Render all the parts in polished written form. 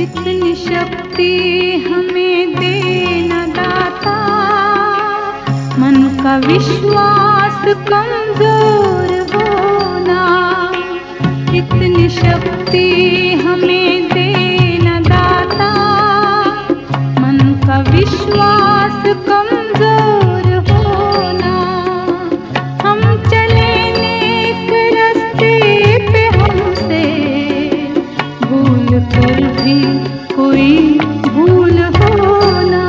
इतनी शक्ति हमें देना दाता, मन का विश्वास कमजोर होना। इतनी शक्ति हमें देना दाता, मन का विश्वास कमजोर होना। हम चले नेक रास्ते पे, हमसे भूल कर भी कोई भूल होना।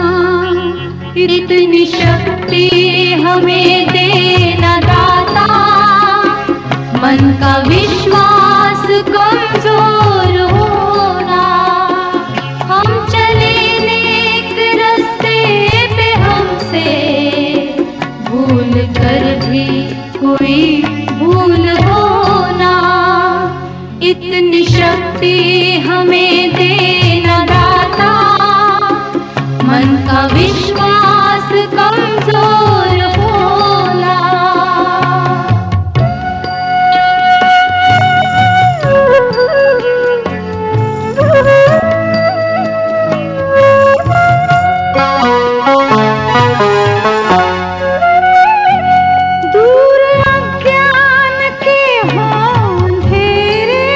इतनी शक्ति हमें देना दाता, मन का विश्वास कमजोर होना। हम चले नेक रास्ते पे, हमसे भूल कर भी कोई भूल होना। इतनी शक्ति हमें देना दाता, मन का विश्वास कमजोर होना। दूर अज्ञान के हों अंधेरे,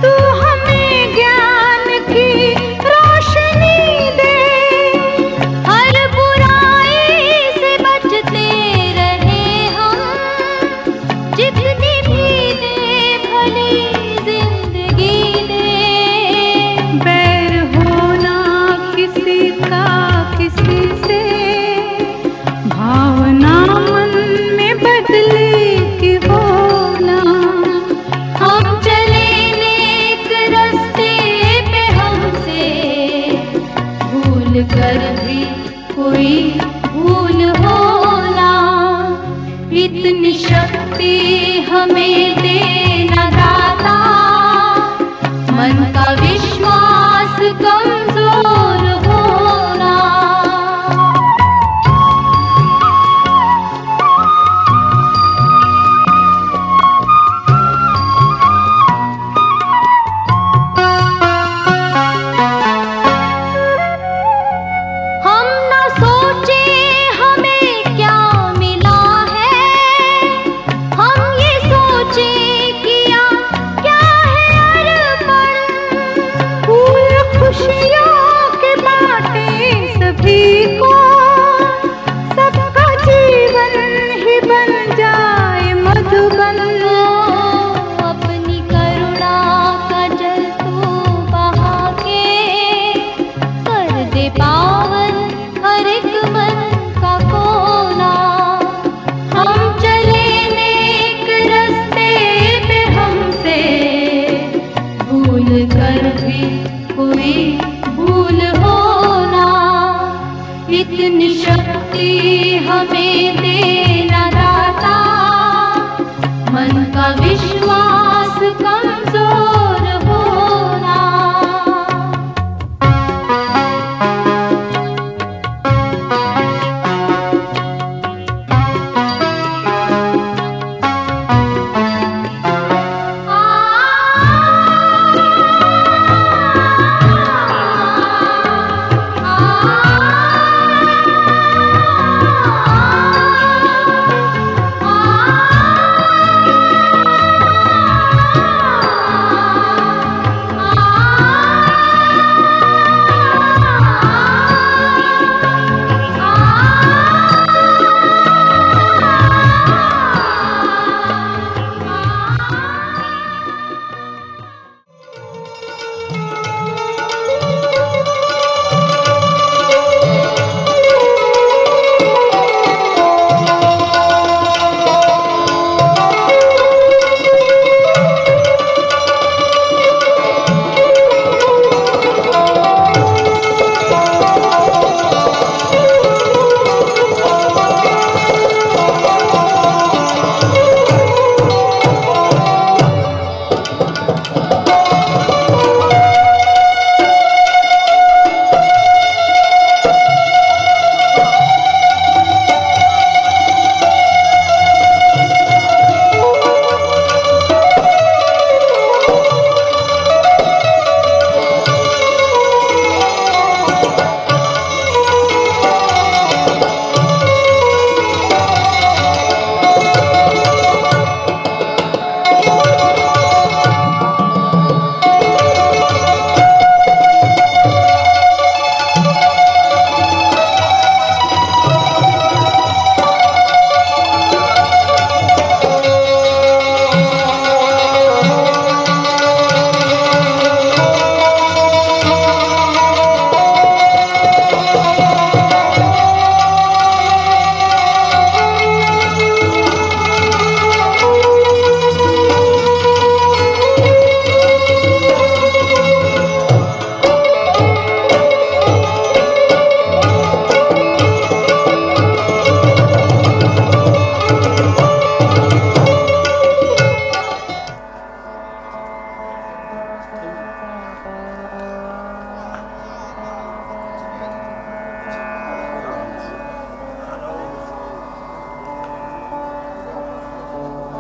तू हमें ज्ञान की रोशनी दे। हर बुराई से बचते रहे हम, जितनी भी दे भली जिंदगी दे। बैर होना किसी का किसी से, भावना मन में बदले की होना। हम चले नेक रास्ते पे, हमसे भूल कर भी कोई भूल होना। इतनी शक्ति हमें देना दाता, मन का विश्वास कमजोर होना। हम न सोचे हमें क्या मिला है, हम ये सोचे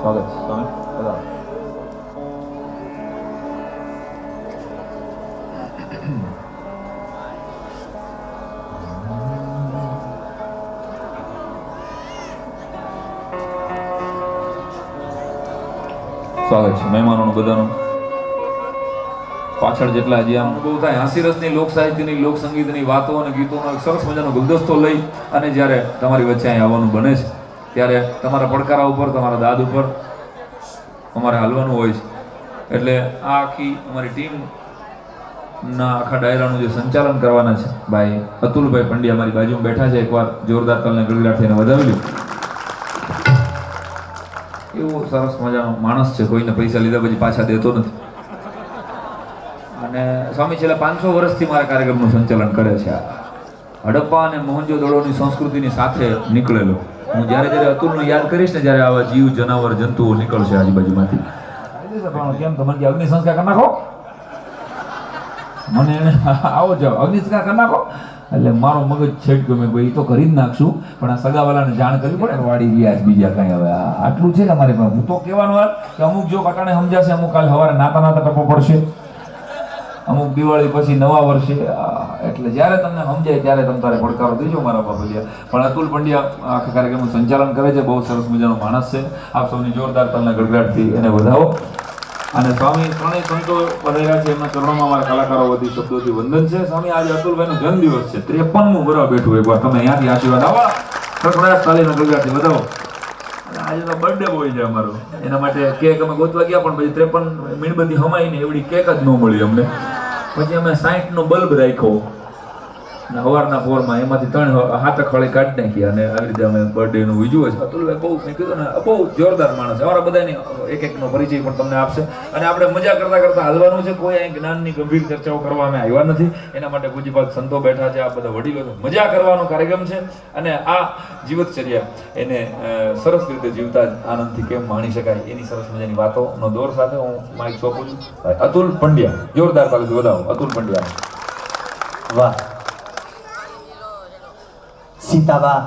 સ્વાગત છે સ્વામી. બધા સ્વાગત છે મહેમાનોનું બધાનું. પાછળ જેટલા હજી આમ બહુ થાય હાસ્યરસની લોક સાહિત્યની લોક સંગીતની વાતો અને ગીતોનો એક સરસ મજાનો ગુલદસ્તો લઈ અને જ્યારે તમારી વચ્ચે અહીં આવવાનું બને છે ત્યારે તમારા પડકારા ઉપર તમારા દાદ ઉપર અમારે હાલવાનું હોય છે. એટલે આ આખી અમારી ટીમના આખા ડાયરાનું જે સંચાલન કરવાના છે ભાઈ અતુલભાઈ પંડ્યા મારી બાજુમાં બેઠા છે. એકવાર જોરદાર તાલને ગળગડાટ થઈને વધાવી લ્યો. એવો સરસ મજાનો માણસ છે, કોઈને પૈસા લીધા પછી પાછા દેતો નથી. અને સ્વામી છેલ્લા 500 વર્ષથી મારા કાર્યક્રમનું સંચાલન કરે છે. હડપ્પા અને મોહનજો-દડોની સંસ્કૃતિની સાથે નીકળેલો હું જ્યારે અતુલને યાદ કરીશ ને, જ્યારે આવા જીવ જનાવર જંતુઓ નીકળશે આજુબાજુમાંથી, કેમ તમને કે અગ્નિ સંસ્કાર કરી નાખો, મને આવો જાઓ અગ્નિ સંસ્કાર કરી નાખો. એટલે મારો મગજ છેડક્યો, મેં ભાઈ તો કરી જ નાખશું, પણ આ સગાવાલાને જાણ કરવી પડે. વાડી રહ્યા બીજા કઈ હવે આટલું છે ને અમારે પાસે. હું તો કહેવાનું કે અમુક જો કટાણે સમજાશે, અમુક કાલે સવારે નાતા ટપો પડશે, અમુક દિવાળી પછી નવા વર્ષે. એટલે જ્યારે તમને સમજાય ત્યારે તમે તારે પડકારો દેજો મારા બાબલિયા. પણ અતુલ પંડ્યા આખા કાર્યક્રમનું સંચાલન કરે છે, બહુ સરસ મજાનો માણસ છે. આપ સૌની જોરદાર તાલના ગડગડાટથી એને વધાવો. અને સ્વામી ત્રણેય સંતો પધાર્યા છે, એમના ચરણોમાં અમારા કલાકારો વતી શબ્દોથી વંદન છે. સ્વામી આજે અતુલભાઈનો જન્મદિવસ છે, 53મું વર્ષ બેઠું. એકવાર તમે અહીંયાથી આશીર્વાદ આવો, કડકડાટ તાલીના ગડગડાટથી વધાવો. આજે તો બર્થડે બોય છે અમારો, એના માટે કેક અમે ગોતવા ગયા પણ પછી 53 મીણબત્તી હમાઈ ને એવડી કેક જ ન મળી અમને. પછી અમે 60નો બલ્બ રાખ્યો સવારના પોરમાં, એમાંથી 3 હાથક ખળી કાઢી નાખી અને આવી રીતે અમે બર્થડેનું ઉજવ્યું છે. અતુલભાઈ બહુ મેં કીધું ને બહુ જોરદાર માણસ છે. અમારા બધાની એક-એકનો પરિચય પણ તમને આપશે અને આપણે મજા કરતા કરતા હાલવાનું છે. કોઈ અહીં જ્ઞાનની ગંભીર ચર્ચાઓ કરવા અમે આવ્યા નથી. એના માટે પૂજ્યપાદ સંતો બેઠા છે, આ બધા વડીલો મજા કરવાનો કાર્યક્રમ છે. અને આ જીવતચર્યા એને સરસ રીતે જીવતા આનંદથી કેમ માણી શકાય એની સરસ મજાની વાતોનો દોર સાથે હું માઇક સોંપું છું અતુલ પંડ્યા. જોરદાર તાલીથી વધાવો અતુલ પંડ્યા. વાહ. સીતાબા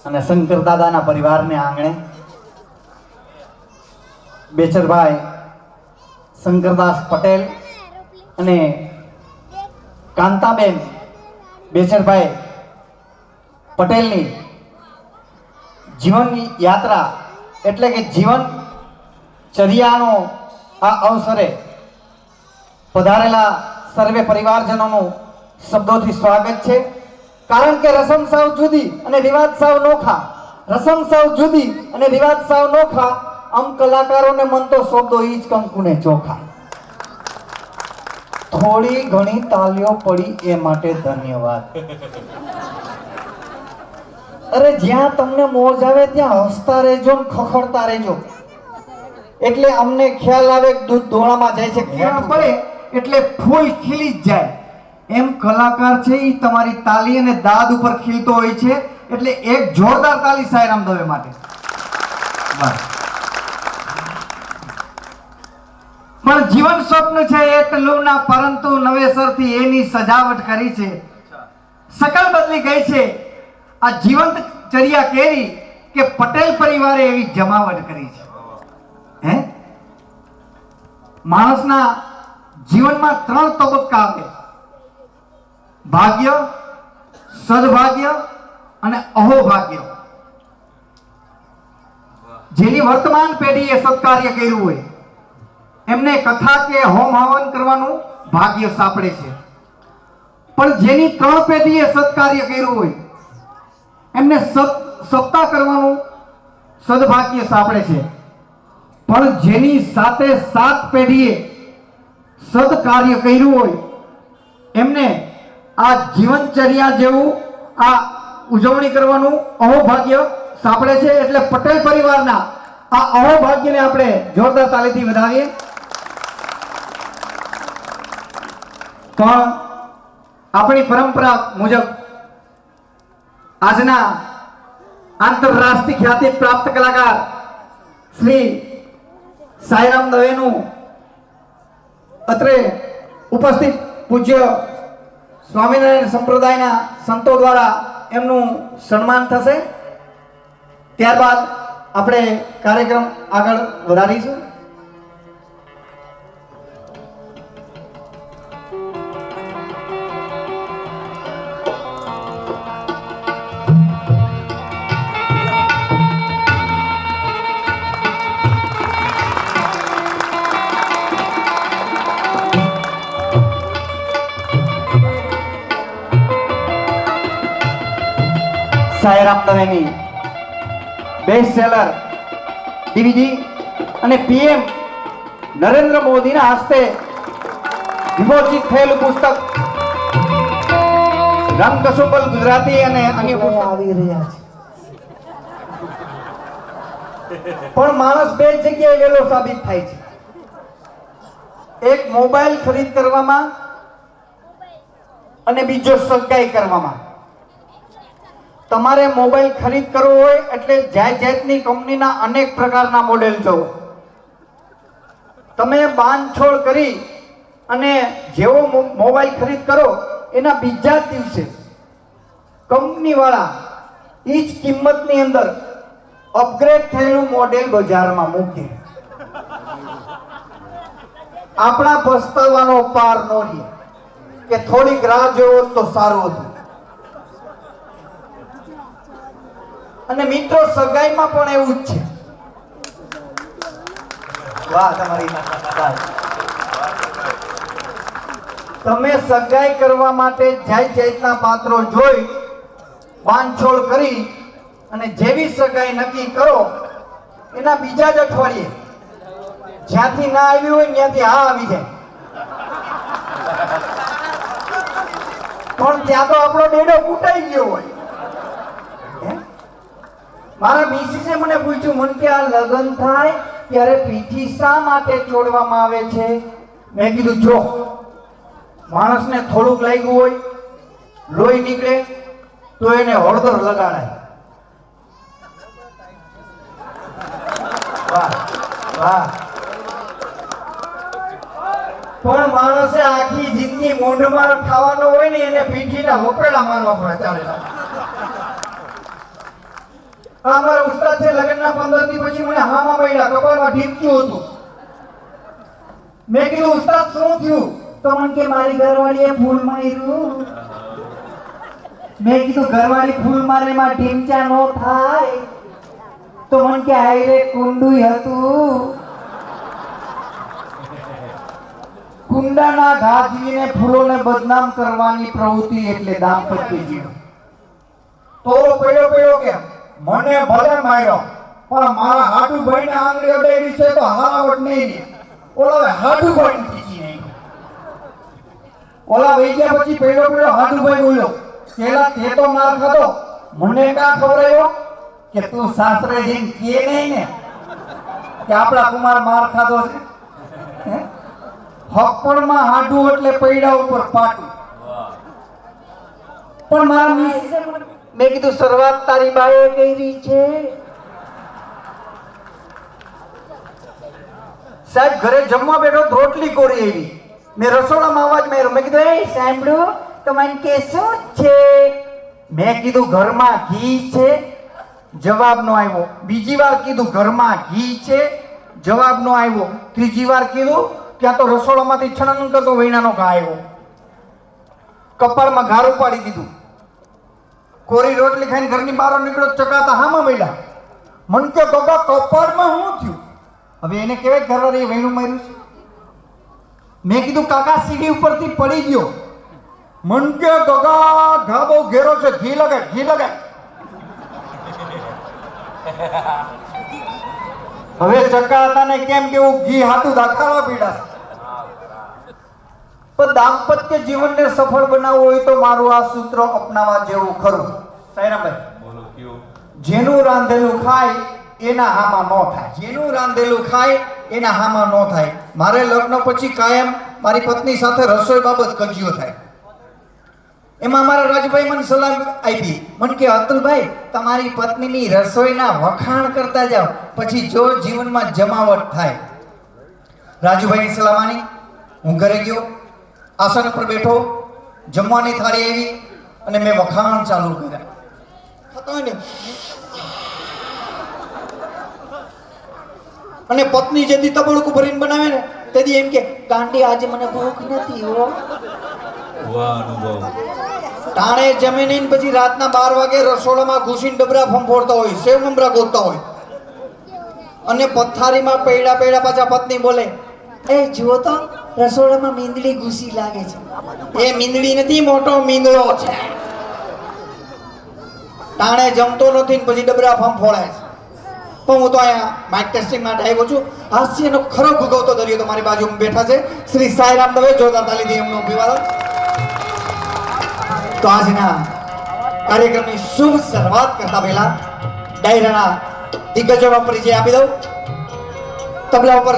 અને શંકર દાદાના પરિવારને આંગણે બેચરભાઈ શંકરદાસ પટેલ અને કાંતાબેન બેચરભાઈ પટેલની જીવન યાત્રા એટલે કે જીવન ચર્યાનો આ અવસરે પધારેલા સર્વે પરિવારજનોનું શબ્દોથી સ્વાગત છે. કારણ કે રસમ સાવ જુદી અને રિવાજ સાવ નોખા, રસમ સાવ જુદી અને રિવાજ સાવ નોખા, આમ કલાકારોને મન તો શબ્દો ઈ જ કંકુને ચોખા. થોડી ઘણી તાલીઓ પડી એ માટે ધન્યવાદ. અરે જ્યાં તમને મોજ આવે ત્યાં હસતા રહેજો ને ખખડતા રહેજો, એટલે અમને ખ્યાલ આવે કે દૂધ ધોળામાં જાય છે. ખ્યાલ પડે એટલે ફૂલ ખીલી જ જાય. એમ કલાકાર છે એ તમારી તાલી અને દાદ ઉપર ખીલતો હોય છે. એટલે એક જોરદાર તાલી સાયરામ દવે માટે. પણ જીવન સ્વપ્ન છે એટલું ના, પરંતુ નવેસરથી એની સજાવટ કરી છે. શકલ બદલી ગઈ છે આ જીવંત ચર્યા કેરી કે પટેલ પરિવારે એવી જમાવટ કરી છે. હે માણસના જીવનમાં 3 તબક્કા આવે: ભાગ્ય, સદભાગ્ય અને અહોભાગ્ય. જેની વર્તમાન પેઢીએ સત્કાર્ય કર્યું હોય એમને કથા કે હોમ હવન કરવાનું ભાગ્ય સાંપડે છે. પણ જેની 3 પેઢીએ સત્કાર્ય કર્યું હોય એમને સપ્તાહ કરવાનું સદભાગ્ય સાંપડે છે. પણ જેની 7 પેઢીએ સદકાર્ય કર્યું હોય એમને આ જીવનચર્યા જેવું આ ઉજવણી કરવાનું અહોભાગ્ય સાંપડે છે. એટલે પટેલ પરિવારના આ અહોભાગ્યને આપણે જોરદાર તાલીથી વધાવીએ. પણ આપણી પરંપરા મુજબ આજના આંતરરાષ્ટ્રીય ખ્યાતિ પ્રાપ્ત કલાકાર શ્રી સાયરામ દવેનું અત્રે ઉપસ્થિત પૂજ્ય સ્વામિનારાયણ સંપ્રદાયના સંતો દ્વારા એમનું સન્માન થશે. ત્યારબાદ આપણે કાર્યક્રમ આગળ વધારીશું. સાયરામ દવેની બેસ્ટ સેલર ડીવીજી અને પીએમ નરેન્દ્ર મોદીના હસ્તે વિમોચિત થયેલું પુસ્તક રંગકસોબલ ગુજરાતી અને અન્ય પુસ્તકો આવી રહ્યા છે. પણ માણસ બે જગ્યાએ વેલો સાબિત થાય છે. એક મોબાઈલ ખરીદ કરવામાં અને બીજો સગાઈ કરવામાં. તમારે મોબાઈલ ખરીદ કરવો હોય એટલે જાતની કંપનીના અનેક પ્રકારના મોડેલ જોવો. તમે બાંધછોડ કરી અને જેવો મોબાઈલ ખરીદ કરો એના બીજા જ દિવસે કંપનીવાળા એ જ કિંમતની અંદર અપગ્રેડ થયેલું મોડેલ બજારમાં મૂકે. આપણા પસ્તાવાનો પાર ન રહે કે થોડીક રાહ જોવો તો સારું હતું. અને મિત્રો સગાઈમાં પણ એવું જ છે. વાહ તમારી વાત. તમે સગાઈ કરવા માટે જાતના પાત્રો જોઈ બાંધછોડ કરી અને જેવી સગાઈ નક્કી કરો એના બીજા જ અઠવાડિયે જ્યાંથી ના આવી હોય ત્યાંથી હા આવી જાય. પણ ત્યાં તો આપણો ડેડો કૂટાઈ ગયો હોય. મારા મિસિસે મને પૂછ્યું, મને કે આ લગ્ન થાય ત્યારે પીઠી શા માટે ચોડવામાં આવે છે? મેં કીધું જો માણસને થોડુંક લાગ્યું હોય, લોહી નીકળે તો એને હળદર લગાડાય. વાહ વાહ. પણ માણસે આખી જિંદગી મોઢમાર ખાવાનો હોય ને એને પીઠીના હોપેડા મારવા પડે. ચાલે અમારા ઉસ્તાદ છે લગ્નના 15 દી પછી મને હામા મળ્યા, કપાળમાં ઢીપક્યું હતું. મેં કીધું ઉસ્તાદ શું થયું? તો મને કે મારી ઘરવાળીએ ફૂલ માર્યું. મેં કીધું ઘરવાળી ફૂલ મારે માં ઢીમચા નો થાય? તો મને કે હાયરે કુંડુય હતું. કુંડાના ગાજીને ફૂલોને બદનામ કરવાની પ્રવૃત્તિ એટલે દાંપત્ય જીવન. તો પડ્યો કેમ? મને ભલે માર્યો પણ મારા હાડુભાઈ ને આંગળી અડાડી છે તો હારાવટ નહીં. ઓલા હાડુભાઈ ખીચી નહીં. ઓલા વઈ ગયા પછી પડ્યો હાડુભાઈ બોલ્યો, પેલા તે તો માર ખાધો, મને કા ખવડાવ્યો? કે તું સાસરે જઈને કે નહીં ને કે આપણા કુમાર માર ખાધો છે. હકપણમાં હાડું એટલે પૈડા ઉપર પાટું. પણ મારા મિસિસે મેં કીધું શરૂઆત તારી બાએ કરી છે. સાહેબ ઘરે જમવા બેઠો રોટલી કોરી આવી. મેં રસોડામાં અવાજ માર્યો. મેં કીધું એ સાંભળ્યું તો મને કે શું છે? મેં કીધું ઘરમાં ઘી છે. જવાબ નો આવ્યો. બીજી વાર કીધું ઘરમાં ઘી છે. જવાબ નો આવ્યો. ત્રીજી વાર કીધું ત્યાં તો રસોડામાંથી છણન કરતો વૈણાનો ઘા આવ્યો. કપાળમાં ઘારું પાડી દીધું. કોરી રોટલી ખાઈને ઘરની બહાર નીકળ્યો, ચકાતા હામાં મળ્યા. મન કે ગગા કપાળમાં શું થયું? હવે એને કહેવાય ઘરવાળી વૈણું માર્યું છે. મેં કીધું કાકા સીડી ઉપરથી પડી ગયો. મન કે ગગા ઘા બહુ ઘેરો છે, ઘી લગાય ઘી લગાય. હવે ચકાતાને કેમ કેવું ઘી હાથું દાખવવા પીડા. પણ દાંપત્ય જીવનને સફળ બનાવવું હોય તો મારું આ સૂત્ર અપનાવવા જેવું ખરું. સાયરામભાઈ, જેનું રાંધેલું ખાય એના હામાં ન થાય. જેનું રાંધેલું ખાય એના હામાં ન થાય. મારે લગ્ન પછી કાયમ મારી પત્ની સાથે રસોઈ બાબત કજિયો થાય. એમાં મારા રાજભાઈ મને સલાહ આપી. મને કે અતુલભાઈ, તમારી પત્નીની રસોઈના વખાણ કરતા જાઓ, પછી જો જીવનમાં જમાવટ થાય. રાજુભાઈની સલાહ માની હું ઘરે ગયો, આસન ઉપર બેઠો, જમવાની થાળી આવી અને મેં વખાણ ચાલુ કર્યા. થતો હોય ને અને પત્ની જેથી તબડકું ભરીને બનાવે ને તેથી એમ કે ગાંડી આજે મને ભૂખ નથી હો. વાહ અનુભવ. ટાણે જમીને પછી રાતના 12 વાગે રસોડામાં ઘૂસીને ડબરા ફંફોડતા હોય, સેવ નંબરા ગોતતા હોય. અને પથારીમાં પૈડા પાછા પત્ની બોલે, એ જુઓ તો રસોડામાં મીંદડી ઘૂસી લાગે છે. એ મીંદડી નથી, મોટો મીંદડો છે. ટાણે જમતો નથી ને પછી ડબરા ફંફોડે છે. પણ હું તો અહીંયા માઇક ટેસ્ટિંગ માટે આવ્યો છું. હાસ્યનો ખરો ભૂગવતો દરિયો તો મારી બાજુમાં બેઠા છે શ્રી સાઈરામ દવે. જોરદાર તાલીથી એમનું અભિવાદન. તો આજના કાર્યક્રમની શુભ શરૂઆત કરતા પહેલા ડાયરાના દિગ્ગજોનો પરિચય આપી દઉં. તબલા ઉપર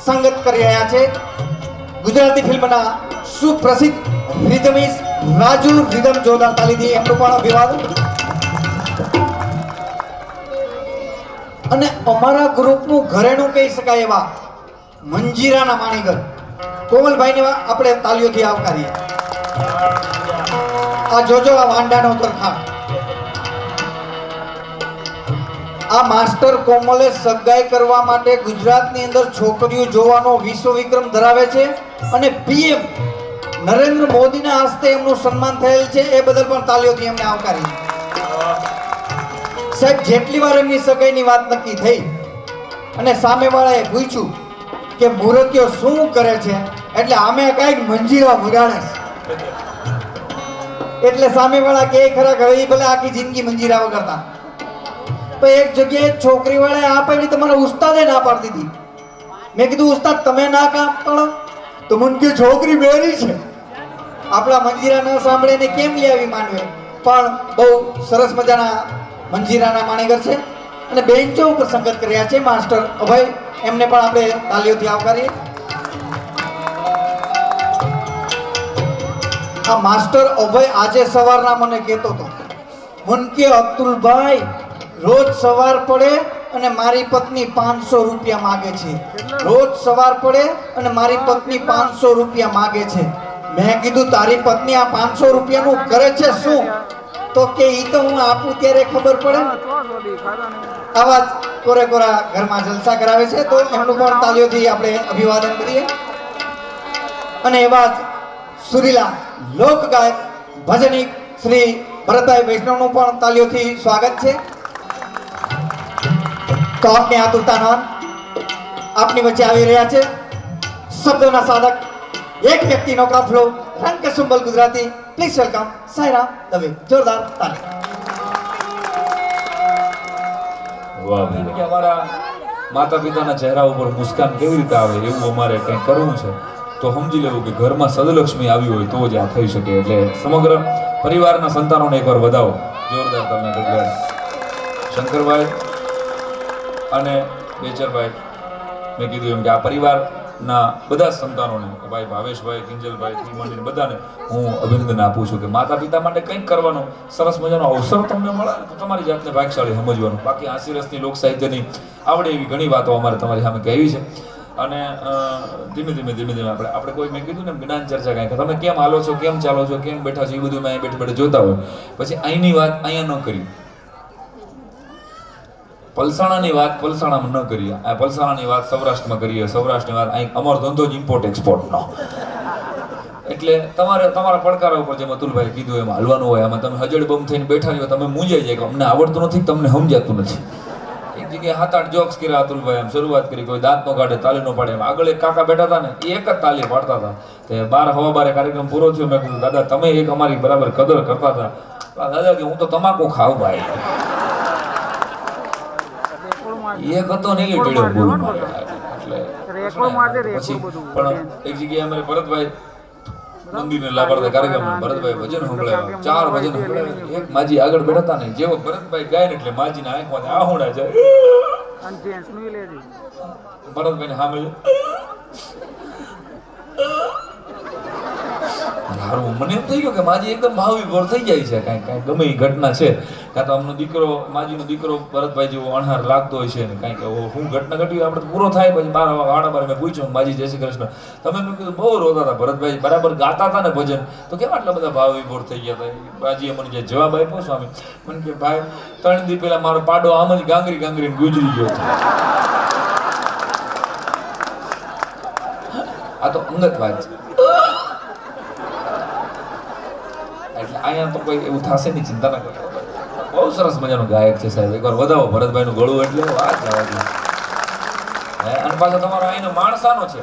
સંગત કરી રહ્યા છે ગુજરાતી ફિલ્મના સુપ્રસિદ્ધ રિધમિસ્ટ રાજુ રિધમ. જોરદાર તાલીથી એમનું પણ અભિવાદન. અને અમારા ગ્રુપનું ઘરેણું કહી શકાય એવા મંજીરાના માણીગર કોમલભાઈને આપણે તાલીઓથી આવકારીએ. આ જોજો આ વાંડાનો તરખાણ. આ માસ્ટર કોમલે સગાઈ કરવા માટે ગુજરાતની અંદર છોકરીઓ જોવાનો વિશ્વ વિક્રમ ધરાવે છે અને પીએમ નરેન્દ્ર મોદીના હસ્તે એમનું સન્માન થયેલ છે. એ બદલ પણ તાલીઓથી એમને આવકારીએ. સાહેબ, જેટલી વાર એમની સગાઈની વાત નક્કી થઈ અને સામેવાળાએ પૂછ્યું કે મૂર્તિઓ શું કરે છે, એટલે આમે કાંઈક મંજીરા વગાડે છે. એટલે સામેવાળા કે ખરા હવે ભલે આખી જિંદગી મંજીરા વગાડતા. તો એક જગ્યાએ છોકરી વાળાએ આ પાડી, તમારા ઉસ્તાદે ના પાડી દીધી. મેં કીધું ઉસ્તાદ તમે ના કામ કરો તો મને કે છોકરી બેરી છે, આપણા મંજીરા ન સાંભળે ને કેમ લઈ આવી માંડવે. પણ બહુ સરસ મજાના મંજીરાના માણીગર છે અને બેન્ચો ઉપર સંગત કર્યા છે માસ્ટર અભય. એમને પણ આપણે તાલીઓથી આવકારીએ. આ માસ્ટર અભય આજે સવારના મને કહેતો હતો, મન કે અબ્દુલભાઈ રોજ સવાર પડે અને મારી પત્ની 500 રૂપિયા માગે છે. રોજ સવાર પડે અને મારી પત્ની 500 રૂપિયા માગે છે. મેં કીધું તારી પત્ની આ 500 રૂપિયાનું કરે છે શું? તો કે ઈ તો હું આપું ત્યારે ખબર પડે ને. આવા કોરે કોરા ઘરમાં જલસા કરાવે છે. તો એમનું પણ તાલીઓથી આપણે અભિવાદન કરીએ. અને એવા જ સુરીલા લોક ગાયક ભજનિક શ્રી ભરતભાઈ વૈષ્ણવનું પણ તાલીઓથી સ્વાગત છે. તો આપની આતુરતા નોંધ આપની વચ્ચે આવી રહ્યા છે શબ્દોના સાધક, એક વ્યક્તિનો કાફલો, રંગ કસુંબલ ગુજરાતી. Please welcome Sairam Dave. જોરદાર તાલી. વાહ ભાઈ. કે અમારા માતા પિતાના ચહેરા ઉપર મુસ્કાન કેવી રીતે આવે એવું અમારે કંઈક કરવું છે તો સમજી લેવું કે ઘરમાં સદલક્ષ્મી આવી હોય તો જ આ થઈ શકે. એટલે સમગ્ર પરિવારના સંતાનોને એકવાર વધાવો. જોરદાર તમને ગગડાટ. શંકરભાઈ અને બેચરભાઈ, મેં કીધું એમ કે આ પરિવારના બધા જ સંતાનોને, ભાઈ ભાવેશભાઈ, કિંજલભાઈ થી માંડીને બધાને હું અભિનંદન આપું છું કે માતા પિતા માટે કંઈક કરવાનો સરસ મજાનો અવસર તમને મળે તો તમારી જાતને ભાગ્યશાળી સમજવાનું. બાકી આસી રસની લોક સાહિત્યની આવડે એવી ઘણી વાતો અમારે તમારી સામે કહેવી છે. અને ધીમે ધીમે આપણે કોઈ મેં કીધું ને જ્ઞાન ચર્ચા કાંઈ કે તમે કેમ હાલો છો, કેમ ચાલો છો, કેમ બેઠા છો, એ બધું મેં અહીં બેઠે બેઠે જોતા હોય. પછી અહીંની વાત અહીંયા ન કરી, પલસાણાની વાત પલસાણામાં ન કરીએ, આ પલસાણાની વાત સૌરાષ્ટ્રમાં કરીએ, સૌરાષ્ટ્રની વાત અહીં અમારો ધંધો જ ઇમ્પોર્ટ એક્સપોર્ટનો. એટલે તમારા પડકારા ઉપર જેમ અતુલભાઈ કીધું એમ હાલવાનું હોય. આમાં તમે હજડ બમ થઈને બેઠા રહ્યો, તમે મૂંઝાઈ જાય કે અમને આવડતું નથી, તમને સમજાતું નથી. એક જગ્યાએ 7-8 જોક્સ કર્યા અતુલભાઈ, એમ શરૂઆત કરી, કોઈ દાંત નો કાઢે, તાલી નો પાડે. આગળ એક કાકા બેઠા હતા ને, એ એક જ તાલી પાડતા હતા. તે 12:15 કાર્યક્રમ પૂરો થયો. મેં કીધું દાદા તમે એક અમારી બરાબર કદર કરતા હતા. દાદા કે હું તો તમાકુ ખાવ ભાઈ. એક હતો ને એ ટેડો બોલ મારે. એટલે પછી પણ એક જગ્યાએ અમારે ભરતભાઈ મંદિરને લાભાર્થે કાર્યક્રમ, ભરતભાઈ ભજન સંભળાવ્યા, 4 ભજન સંભળાવ્યા. એક માજી આગળ બેઠા હતા ને, જેવો ભરતભાઈ ગાય ને એટલે માજીના આંખમાંથી આહુડા જાય. ભરતભાઈ ને સામે હારું મને એમ થઈ ગયું કે માજી એકદમ ભાવ વિભોર થઈ જાય છે. કાંઈ ગમે એ ઘટના છે, કાં તો આમનો દીકરો, માજીનો દીકરો ભરતભાઈ જેવો અણહાર લાગતો હોય છે ને કાંઈક હું ઘટના ઘટી આપણે પૂરો થાય. પછી 12:15 મેં પૂછ્યું માજી જય શ્રી કૃષ્ણ, તમે મેં કીધું બહુ રોતા હતા. ભરતભાઈ બરાબર ગાતા હતા ને ભજન, તો કેમ આટલા બધા ભાવ વિભોર થઈ ગયા હતા? માજીએ મને જે જવાબ આપ્યો સ્વામી, મને કે ભાઈ 3 દી પહેલા મારો પાડો આમ જ ગાંગરી ગુજરી ગયો હતો. અંગત વાત છે. એટલે અહીંયા તો કોઈ એવું થશે નહીં, ચિંતા ના કરો. બહુ સરસ મજાનો ગાયક છે સાહેબ, એકવાર વધાવો ભરતભાઈનું ગળું એટલે વાત જવા દો. અને પાછો તમારો અહીંનો માણસાનો છે,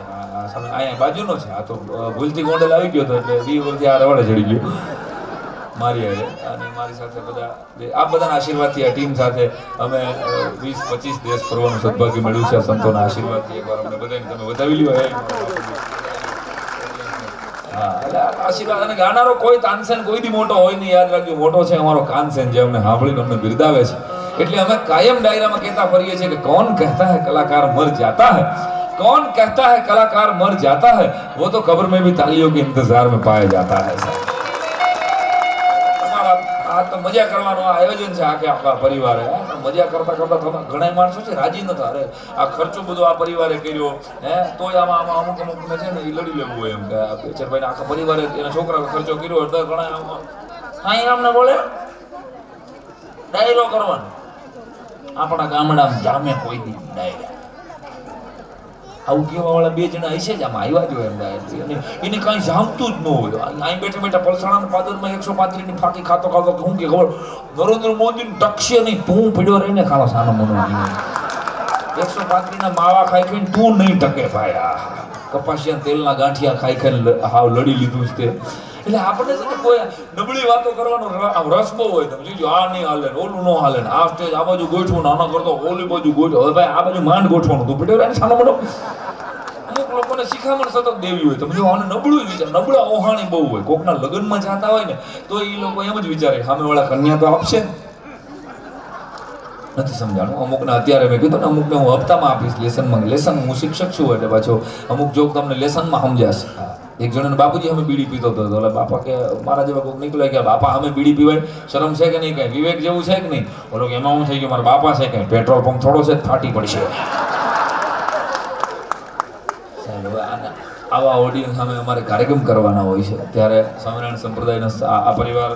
અહીંયા બાજુનો છે. આ તો ભૂલથી ગોંડલ આવી ગયો હતો એટલે બી વર્ષથી આ રવાડે ચડી ગયો મારી હારે. અને મારી સાથે બધા આ બધાના આશીર્વાદથી આ ટીમ સાથે અમે 20-25 દેશ ફરવાનું સદભાગ્ય મળ્યું છે. સંતોના આશીર્વાદથી એકવાર અમને બધાને તમે વધાવી લ્યો. હા, એટલે આશીર્વાદ. અને ગાનારો કોઈ તાનસેન કોઈ દી મોટો હોય નહીં, યાદ રાખજો. મોટો છે અમારો કાનસેન, જે અમને સાંભળીને અમને બિરદાવે છે. એટલે અમે કાયમ ડાયરામાં કહેતા ફરીએ છીએ કે કોણ કહેતા હૈ કલાકાર મર જાતા હૈ, कौन कहता है कलाकार मर जाता है, वो तो कब्र में भी तालियों के इंतजार में पाया जाता है. આ તો મજા કરવાનો આયોજન છે આખે આખા પરિવારે. મજા કરતા કરતા તમે ઘણા માણસો છે રાજી નતા, અરે આ ખર્ચો બધો આ પરિવારે કર્યો તોય આમાં અમુક ને છે ને એ લડી લેવું હોય એમ કે બેચરભાઈ આખા પરિવારે એના છોકરા ખર્ચો કર્યો એટલે ઘણા હા અમને બોલે ડાયરો કરવાનો. આપણા ગામડામાં જામે કોઈ દી ડાયરા આવું કેવા વાળા બે જણા હશે જ આમાં આવ્યા જ હોય એમ. એને કાંઈ જામતું જ ન હોય. અહીં બેઠા બેઠા પલસાણા પાદરમાં 135 ફાંકી ખાતો ખાતો હું કે ખબર નરેન્દ્ર મોદી ટકશે નહીં, તું પીડ્યો રહીને ખાલો સાનો મનો 135 માવા ખાઈ ખાઈને તું નહીં ટકે ભાઈ. આ કપાસિયા તેલના ગાંઠિયા ખાઈ ખાઈને હાવ લડી લીધું છે તે. એટલે આપણે છે ને કોઈ નબળી વાતો કરવાનો રસ બહુ હોય. તમે જોજો આ નહીં હાલે ઓલું ન હાલે, આ સ્ટેજ આ બાજુ ગોઠવું નાના કરતો ઓલી બાજુ ગોઠવો. હવે ભાઈ આ બાજુ માંડ ગોઠવાનું તું પીડ્યો રહે સાનો મનો. અમુક લોકોને શિખામણ સતત દેવી હોય. તમે જો આને નબળું વિચાર, નબળા ઓહાણી બહુ હોય. કોકના લગ્નમાં જતા હોય ને તો એ લોકો એમ જ વિચારે સામે વાળા કન્યા તો આપશે નથી સમજાણું. અમુકને અત્યારે મેં કીધું ને અમુકને હું હપ્તામાં આપીશ લેસનમાં. લેસન હું શિક્ષક છું એટલે પાછો અમુક જોક તમને લેસનમાં સમજાશે. એક જણાને બાપુજી અમે બીડી પીતો હતો એટલે બાપા કે મારા જેવા કોઈક નીકળે કે બાપા અમે બીડી પીવાય શરમ છે કે નહીં, કઈ વિવેક જેવું છે કે નહીં. બોલો કે એમાં હું થઈ ગયું મારા બાપા છે કઈ પેટ્રોલ પંપ થોડો છે ફાટી પડશે. આવા ઓડિયન્સ સામે અમારે કાર્યક્રમ કરવાના હોય છે ત્યારે સ્વામિનારાયણ સંપ્રદાયના આ પરિવાર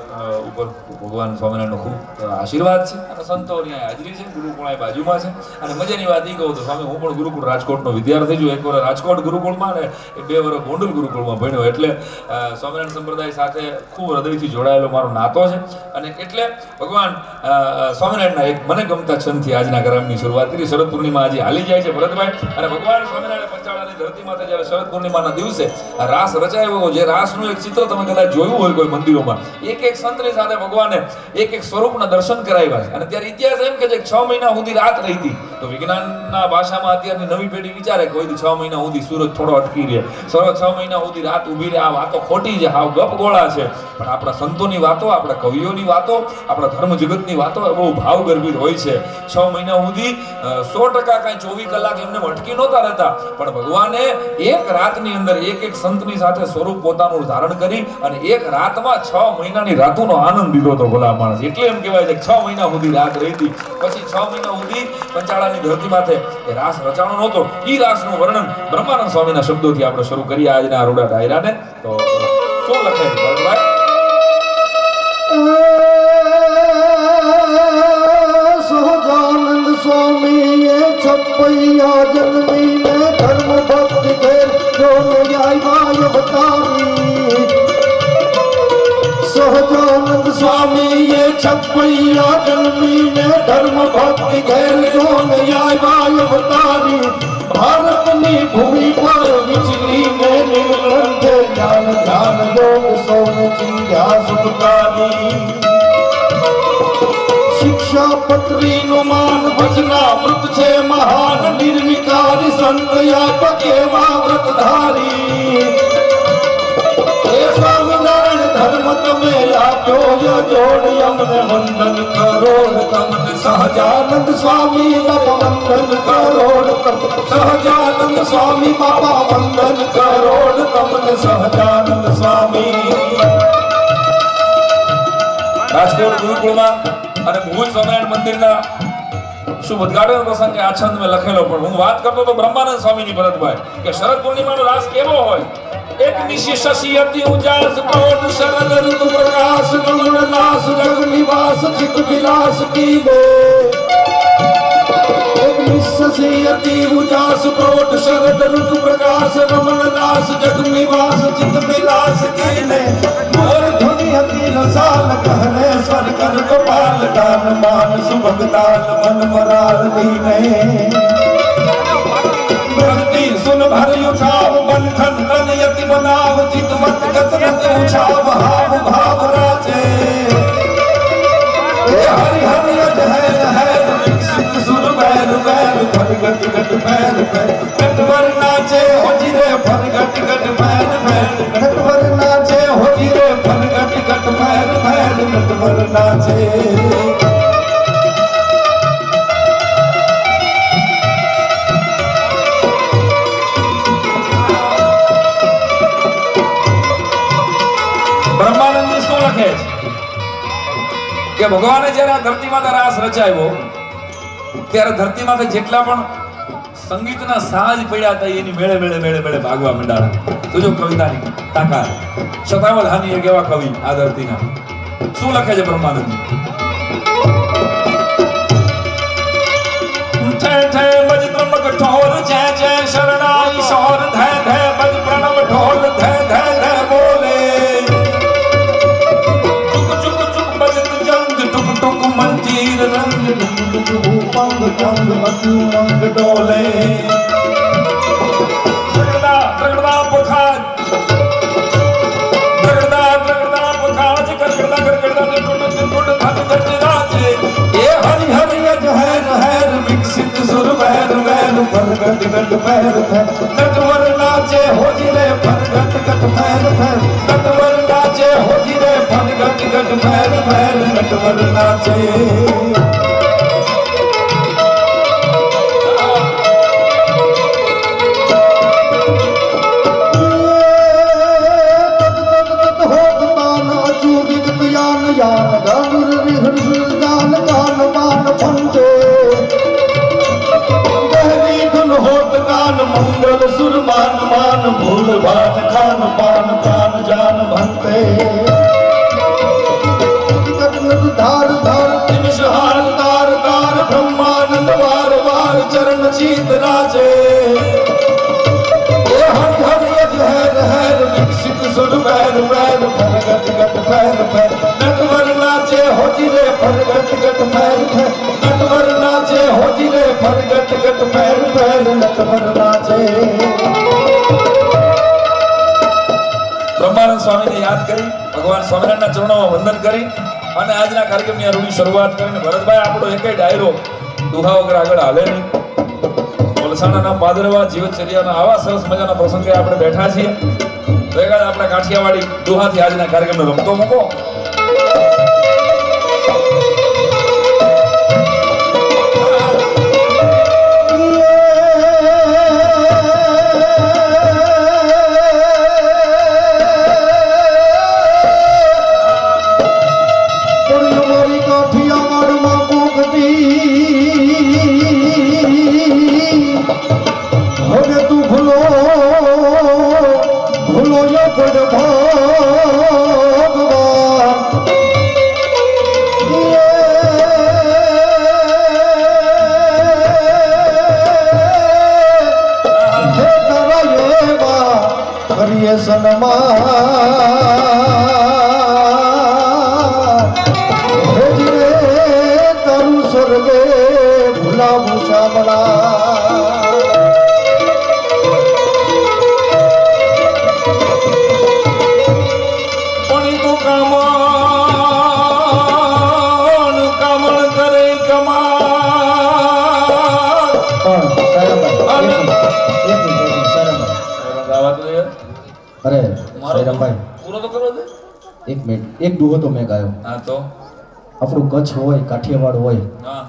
ઉપર ભગવાન સ્વામિનારાયણનો ખૂબ આશીર્વાદ છે અને સંતોની હાજરી છે. ગુરુકુળ અહીં બાજુમાં છે. અને મજાની વાત એ કહું તો સ્વામી હું પણ ગુરુકુળ રાજકોટનો વિદ્યાર્થી છું. એક વર્ષ રાજકોટ ગુરુકુળમાં ને 2 વર્ષ ગોંડલ ગુરુકુળમાં ભણ્યો. એટલે સ્વામિનારાયણ સંપ્રદાય સાથે ખૂબ હૃદયથી જોડાયેલો મારો નાતો છે. અને એટલે ભગવાન સ્વામિનારાયણના એક મને ગમતા છંદથી આજના કાર્યક્રમની શરૂઆત કરી. શરદ પૂર્ણિમા આજે હાલી જાય છે ભરતભાઈ. અને ભગવાન સ્વામિનારાયણ પંચાળાની ધરતી માથે જ્યારે શરદ પૂર્ણિમાના દિવસે રાસ રચાયો, જે રાસનું એક ચિત્ર તમે કદાચ જોયું હોય કોઈ મંદિરોમાં, એક એક સંતની સાથે ભગવાને એક એક સ્વરૂપના દર્શન કરાવ્યા છે. અને ત્યારે ઇતિહાસ એમ કે 6 મહિના સુધી રાત રહી હતી. તો વિજ્ઞાનના ભાષામાં અત્યારની નવી પેઢી વિચારે કે 6 મહિના સુધી સૂરજ થોડો અટકી રહે, 6 મહિના સુધી રાત ઊભી રહે. આ વાતો ખોટી છે, હાવ ગપ ગોળા છે. પણ આપણા સંતોની વાતો, આપણા કવિઓની વાતો, આપણા ધર્મ જગતની વાતો બહુ ભાવગર્ભિત હોય છે. 6 મહિના સુધી 100% કાંઈ 24 કલાક એમને અટકી નહોતા રહેતા. પણ ભગવાને એક રાતની અંદર એક એક સંતની સાથે સ્વરૂપ પોતાનું ધારણ કરી અને એક રાતમાં 6 મહિનાની રાતોનો આનંદ લીધો હતો ભલા માણસ. એટલે એમ કહેવાય છે 6 મહિના સુધી રાત રહી હતી. પછી 6 મહિના સુધી પંચાળાની ધરતી માથે એ રાસ રચાણો નહોતો. ઈ રાસનું વર્ણન બ્રહ્માનંદ સ્વામીના શબ્દોથી આપણે શરૂ કરીએ આજના આરોડા ડાયરાને. તો શું લખાય છે ભરતભાઈ? સહજાનંદ સ્વામીએ છપૈયા જન્મીને ધર્મ ભક્તિ ઘેર જોને આવ્યા અવતારી. સહજાનંદ સ્વામીએ છપૈયા જન્મીને ધર્મ ભક્તિ ઘેર જોને આવ્યા અવતારી. ભારતની ભૂમિ પર વિચરીને નિર્ગ્રંથે જ્ઞાન ધ્યાન યોગ સૌને ચિંધ્યા સુખકારી. શિક્ષાપત્રી નું માન વચનામૃત છે મહાન નિર્વિકારી સંત યાપક એવા વ્રતધારી. એ સ્વામિનારાયણ ધર્મ તમે આપ્યો જોડી અમને વંદન કરોડ તમને સહજાનંદ સ્વામી બાપા વંદન કરોડ સહજાનંદ સ્વામી બાપા વંદન કરોડ તમને સહજાનંદ સ્વામી. રાજકોટ ગુરુકુળમાં અને ભુજ સ્વામિનારાયણ મંદિરના શુભ ઉદ્ઘાટન પ્રસંગે આ છંદ મેં લખેલો. પણ હું વાત કરતો તો બ્રહ્માનંદ સ્વામીની ભરતભાઈ કે શરદ પૂર્ણિમાનો રાસ કેવો હોય. એક નિશી શશી અતિ ઉજાસ કોટ શરદ ઋતુ પ્રકાશ રમણ નાસ જગ નિવાસ ચિત વિલાસ કી દે. એક નિશી અતિ ઉજાસ કોટ શરદ ઋતુ પ્રકાશ રમણ નાસ दास जग निवास चित विलास कीने मोर धुनि अति रसाल कहने स्वर कर गोपाल गान मान सुभगताल मन मराल दीने प्रगति सुन भर उठाव बन ठन तन यति बनाव चित मत गत रत उछाव भाव भाव राजे हरि हरि अज है विकसित सुर बैर बैर फर गट गट पैर पैर कटवर नाचे हो जिरे फर गट गट पैर पैर कटवर नाचे हो जिरे फर गट गट पैर पैर कटवर नाचे બ્રહ્માનંદજી શું લખે છે કે ભગવાને જ્યારે આ ધરતીમાં રાસ રચાયો ત્યારે ધરતીમાંથી જેટલા પણ સંગીતના સાજ પડ્યા હતા એની મેળે મેળે મેળે મેળે ભાગવા માંડ્યા તો જો કવિતાની તાકાત શતાવધાની એક એવા કવિ આ ધરતીના શું લખે છે બ્રહ્માનંદજી ठे ठे बज त्र्यंबक ढोल जय जय शरणाई शौर धय धय बज प्रणव ढोल धय धय धय बोले चुक चुक चुक बजत जंग टुक टुक मंजीर रंग टुक टुक पंग पंग अतुमंग डोले रगड़ा रगड़ा पुखार रगड़ा रगड़ा पुखार करगड़ा करगड़ा टुट टुट धन धन राजे ये हरि हरि अज है विकसित सुर बैर बैर फर गट गट पैर पैर नटवर नाचे हो जिरे फर गट गट पैर पैर नटवर नाचे हो जिरे फर गट गट पैर पैर नटवर नाचे यान गानुर रिहर्ष गान गान मान पंचे गहरी धुन होत गान मंगल सुर मान मान भूल भान खान पान प्राण जान भंते धार धार निमिष हार तार तार ब्रह्मानंद वार वार चरण चीत राजे हरि हरि अज है विकसित सुर बैर बैर फर गट गट पैर पैर नटवर नाचे हो जिरे फर गट गट पैर पैर नटवर नाचे हो जिरे फर गट गट पैर पैर नटवर नाचे બ્રહ્માનંદ સ્વામીને યાદ કરી ભગવાન સ્વામિનારાયણના ચરણોમાં વંદન કરી અને આજના કાર્યક્રમની રૂડી શરૂઆત કરીને ભરતભાઈ આપણો એકેય ડાયરો દુહા વગર આગળ હાલે નહીં વલસાડના પાદરવા જીવનચર્યાના આવા સરસ મજાના પ્રસંગે આપણે બેઠા છીએ તો એકાદ આપણે કાઠિયાવાડી દુહાથી આજના કાર્યક્રમને રમતો મૂકો अरे साईरामभाई પૂરો તો કરો દે एक मिनट एक दुहो तो मैं गायो હા તો આપણું કચ્છ હોય કાઠિયાવાડ હોય હા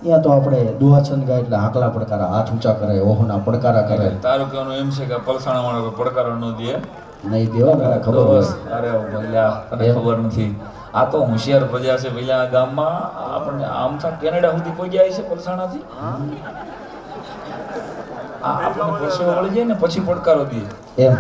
ત્યાં તો આપણે દુહાછંદ ગાય એટલે આકલા પડકારા હાથ ઊંચા કરે ઓહોના પડકારા કરે તારું કહેવાનું એમ છે કે પલસાણા વાળો પડકારો ન દે નહીં દેવા મને ખબર હોય અરે ભલ્યા તને ખબર નથી આ તો હોશિયાર પ્રજા છે ભલ્યા આ ગામમાં આપણને આમ તો કેનેડા સુધી પહોંચી જાય છે પલસાણાથી આ આપણને પરસેવો વળી જાય ને પછી પડકારો દે એમ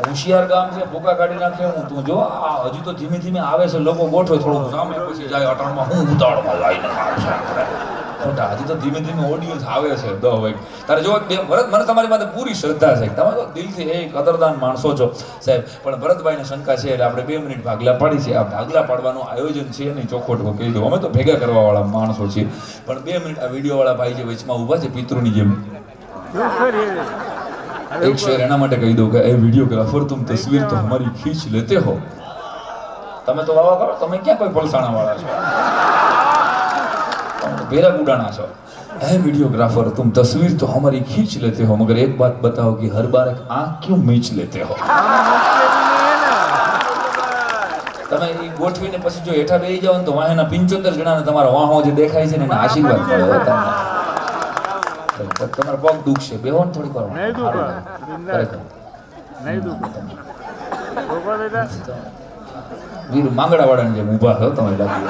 હોશિયાર ગામ છે ભૂકા કાઢી નાખે હું તું જો આ હજુ તો ધીમે ધીમે આવે છે લોકો ગોઠવે થોડું સામે પછી જાય અટાણમાં હું ઉતાવળમાં લાઈને આવે છે ખોટા હજી તો ધીમે ધીમે ઓડિયન્સ આવે છે 10 વાગે તારે જો ભરત મને તમારી માટે પૂરી શ્રદ્ધા છે તમે તો દિલથી એક કદરદાન માણસો છો સાહેબ પણ ભરતભાઈને શંકા છે એટલે આપણે 2 મિનિટ ભાગલા પાડી છે આ ભાગલા પાડવાનું આયોજન છે નહીં ચોખ્ખો કહી દઉં અમે તો ભેગા કરવા વાળા માણસો છીએ પણ 2 મિનિટ આ વિડીયો વાળા ભાઈ જે વચમાં ઊભા છે પિતૃની જેમ एक शेर एना માટે કહી દઉં કે એ વિડિયોગ્રાફર तुम तस्वीर तो हमारी खींच लेते हो તમે તો વાવા કરો તમે ક્યાં કોઈ પલસાણા વાળા છો તમે બેરા ગુડાણા છો ए वीडियोग्राफर तुम तस्वीर तो हमारी खींच लेते हो मगर एक बात बताओ कि हर बार एक आंख क्यों मींच लेते हो તમે એ ગોઠવીને પછી જો હેઠા બેસી જાવ ને તો વાહેના 75 જણાને તમારા વાહો જે દેખાય છે ને એના આશીર્વાદ મળે તમને તમારા પગ દુખશે બેહો ને થોડીક વાર નહીં દુખે નહીં દુખે વીર માંગડા વાળાને જેમ ઊભા છો તમે લાગી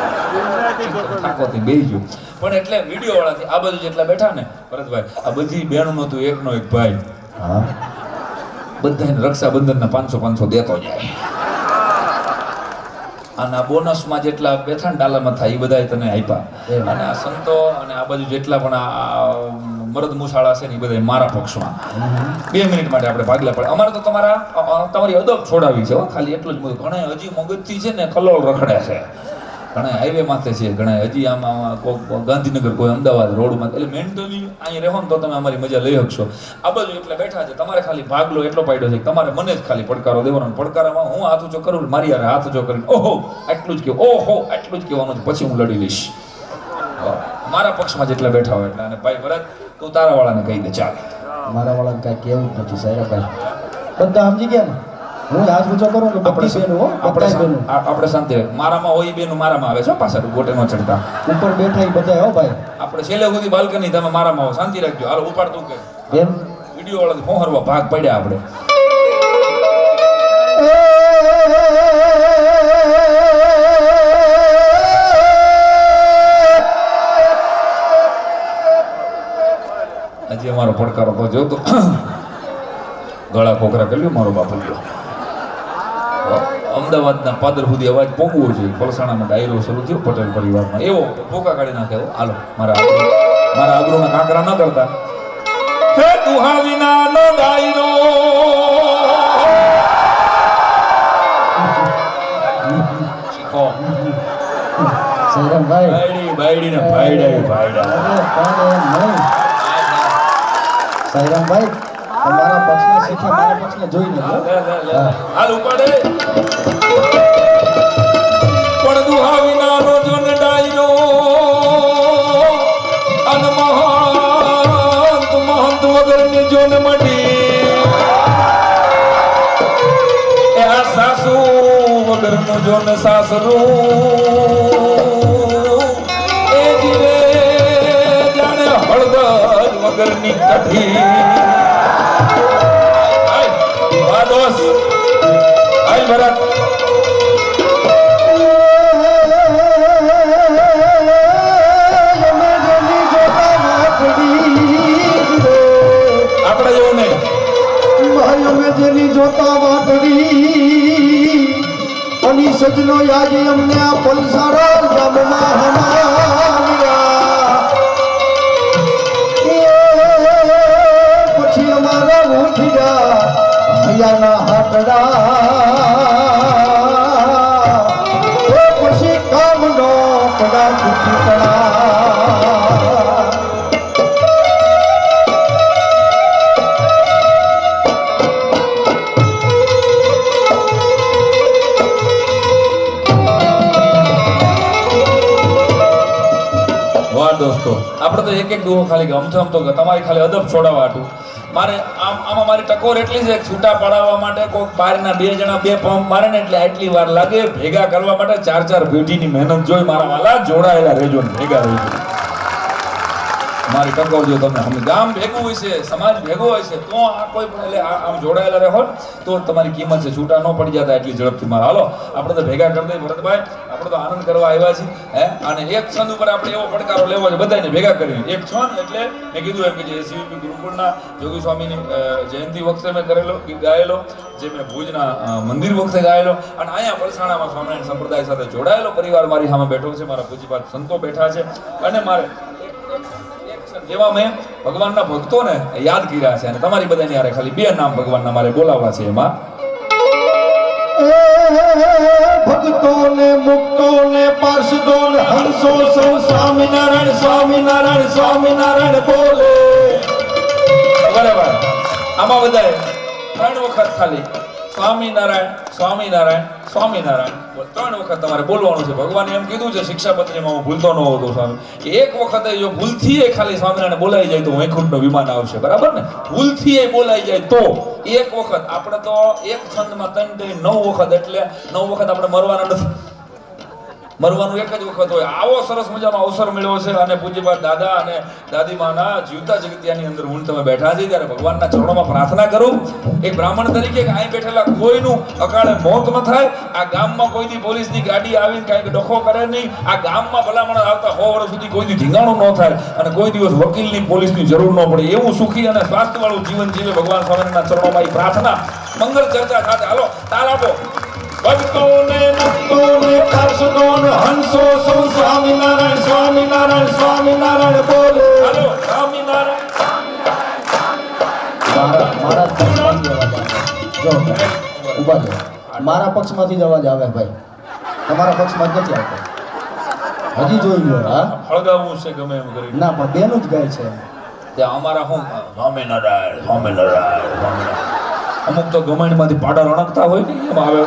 થાકોથી બેસી ગયો પણ એટલે વિડીયો વાળાથી આ બાજુ જેટલા બેઠા ને ભરતભાઈ આ બધી બહેનોનો તો એકનો એક ભાઈ હા બધાને રક્ષાબંધનના 500 દેતો જાય અને આ બોનસમાં જેટલા બેઠા ડાલામાં થાય એ બધા તને આપ્યા અને આ સંતો અને આ બાજુ જેટલા પણ આ મરદ મુસાળા છે ને એ બધા મારા પક્ષમાં 2 મિનિટ માટે આપણે ભાગલા પડે અમારે તો તમારી અદબ છોડાવી છે ખાલી એટલું જ ઘણા હજી મગજથી છે ને કલોલ રખડે છે ઘણા હાઈવે માથે છે ઘણા હજી આમાં ગાંધીનગર કોઈ અમદાવાદ રોડમાં એટલે મેન્ટલી અહીંયા રહો ને તો તમે અમારી મજા લઈ શકશો આ બાજુ એટલે બેઠા છે તમારે ખાલી ભાગલો એટલો પાડ્યો છે તમારે મને જ ખાલી પડકારો દેવાનો પડકારામાં હું હાથ ઊંચો કરું મારી યાર હાથ ઊંચો કરીને ઓહો આટલું જ કે ઓહો આટલું જ કહેવાનું છે પછી હું લડી લઈશ મારા પક્ષમાં જેટલા બેઠા હોય એટલે અને ભાઈ ભરત તું તારા વાળાને કહી દે ચાલ મારા વાળાને કાંઈ કેવું જ નથી સાહેબભાઈ બધા સમજી ગયા ને હું હાથ ઊંચો કરું કે બધી બેનું હો બધાય બેનું આપણે શાંતિ રાખ મારામાં હોય બેનું મારામાં આવે છે પાછળ ગોટે નો ચડતા ઉપર બેઠા એ બધા હો ભાઈ આપણે છેલ્લે સુધી બાલ્કની તમે મારામાં આવો શાંતિ રાખજો હાલો ઉપાડ તું કે બેન વિડીયો વાળા ફોહરવા ભાગ પડ્યા આપણે હજી અમારો પડકારો તો જોતો ગળા ખોખરા કરી લ્યો મારો બાપુ લ્યો અમદાવાદના પાદર સુધી અવાજ પોગવો જોઈએ પલસાણામાં ડાયરો શરૂ થયો પટેલ પરિવારમાં એવો પોકા કાઢી નાખે હાલો મારા આબરૂના કાંકરા ન કરતા હે તુહા વિનાનો ડાયરો શીખો સાયરામભાઈ બાયડીને ભાઈડા સાયરામભાઈ મારા પક્ષને શીખ્યા મારા પક્ષને જોઈને હાલ ઉપાડે પડદુ હાવિનાનો જોન ડાયરો અન મહંત વગરની જોન મડી એ આ સાસુ વગરનો જોન સાસરું એ જીવે જાણે હળદર વગરની કઢી दोस्त आई भरत આપણે એવું નહીં ભાઈ અમે જેની જોતા વાટડી અને સજનો યાદ અમને આ પલસારા ગામમાં હમાવ્યા પછી અમારા ઉઠ્યા હૈયાના હાટડા પછી કામનો કડા ચૂચીકડા દોસ્તો આપણે તો એક દુહો ખાલી ગમતો તો તમારી ખાલી અદબ છોડાવવા હતું મારે આમાં મારી ટકોર એટલી છે છૂટા પડાવવા માટે કોઈ બહારના 2 જણા 2 પંપ મારે ને એટલે આટલી વાર લાગે ભેગા કરવા માટે 4 પેઢીની મહેનત જોઈ મારા વાલા જોડાયેલા રહેજો ને ભેગા રહેજો મારી ટકોર જો તમને હમ ગામ ભેગું હોય છે સમાજ ભેગો હોય છે તો આ કોઈ પણ એટલે આમ જોડાયેલા રહો તો તમારી કિંમત છે છૂટા ન પડી જતા એટલી ઝડપથી મારા હાલો આપણે તો ભેગા કરી દઈએ ભરતભાઈ આપણે તો આનંદ કરવા આવ્યા છીએ હે અને એક છંદ ઉપર આપણે એવો પડકારો લેવો છે બધાને ભેગા કરીને એક છંદ એટલે મેં કીધું એમ કે જે એસીવીપી ગુરુકુળના જોગી સ્વામીની જયંતિ વખતે મેં કરેલો ગાયેલો જે મેં ભુજના મંદિર વખતે ગાયેલો અને અહીંયા પલસાણામાં સ્વામિનારાયણ સંપ્રદાય સાથે જોડાયેલો પરિવાર મારી સામે બેઠો છે મારા પૂજ્યપાદ સંતો બેઠા છે અને મારે એવા મેં ભગવાનના ભક્તોને યાદ કર્યા છે અને તમારી બધાની યારે ખાલી 2 નામ ભગવાનના મારે બોલાવવા છે એમાં ભક્તોને મુક્તોને પાર્ષદોને હંસો સૌ સ્વામિનારાયણ સ્વામિનારાયણ સ્વામિનારાયણ બોલે. બરાબર આમાં બધાએ 3 વખત ખાલી સ્વામિનારાયણ સ્વામિનારાયણ સ્વામિનારાયણ 3 વખત તમારે બોલવાનું છે. ભગવાને એમ કીધું છે શિક્ષાપત્રીમાં હું ભૂલતો ન હોતો સ્વામી એક વખતે જો ભૂલથી એ ખાલી સ્વામિનારાયણ બોલાઈ જાય તો વૈકુંઠનો વિમાન આવશે. બરાબર ને ભૂલથી એ બોલાઈ જાય તો એક વખત. આપણે તો એક છંદમાં 3 9 વખત એટલે 9 વખત આપણે મરવાના નથી. મરવાનું એક જ વખત હોય. આવો સરસ મજાનો અવસર મળ્યો છે અને પૂજ્યપાદ દાદા અને દાદીમાના જીવતા જગતિયાની અંદર હું તમે બેઠા છે ત્યારે ભગવાનના ચરણોમાં પ્રાર્થના કરું એક બ્રાહ્મણ તરીકે કે અહીં બેઠેલા કોઈનું અકાળે મોત ન થાય. આ ગામમાં કોઈની પોલીસની ગાડી આવીને કાંઈક ડખો કરે નહીં. આ ગામમાં ભલામણ આવતા 100 વર્ષ સુધી કોઈની ધીંગાણું ન થાય અને કોઈ દિવસ વકીલની પોલીસની જરૂર ન પડે એવું સુખી અને સ્વાસ્થ્યવાળું જીવન જીવે ભગવાન સ્વામિનારાયણના ચરણોમાં એ પ્રાર્થના મંગળ ચર્ચા સાથે. હાલો તાલ આપો. ભક્તોને મુક્તોને પાર્ષદોને હંસો સૌ સ્વામિનારાયણ સ્વામિનારાયણ સ્વામિનારાયણ બોલે. હાલો સ્વામિનારાયણ. મારા પક્ષમાંથી અવાજ આવે જો ઊભા છો મારા પક્ષમાંથી જ અવાજ આવે ભાઈ તમારા પક્ષમાં જ નથી આવતો હજી જોઈ લો. હા હળગાવવું છે ગમે એમ કરી ના પણ બેનું જ ગાય છે ત્યાં અમારા હું સ્વામિનારાયણ સ્વામિનારાયણ સ્વામિનારાયણ અમુક તો ગમાણમાંથી પાડા રણકતા હોય ને એમ આવે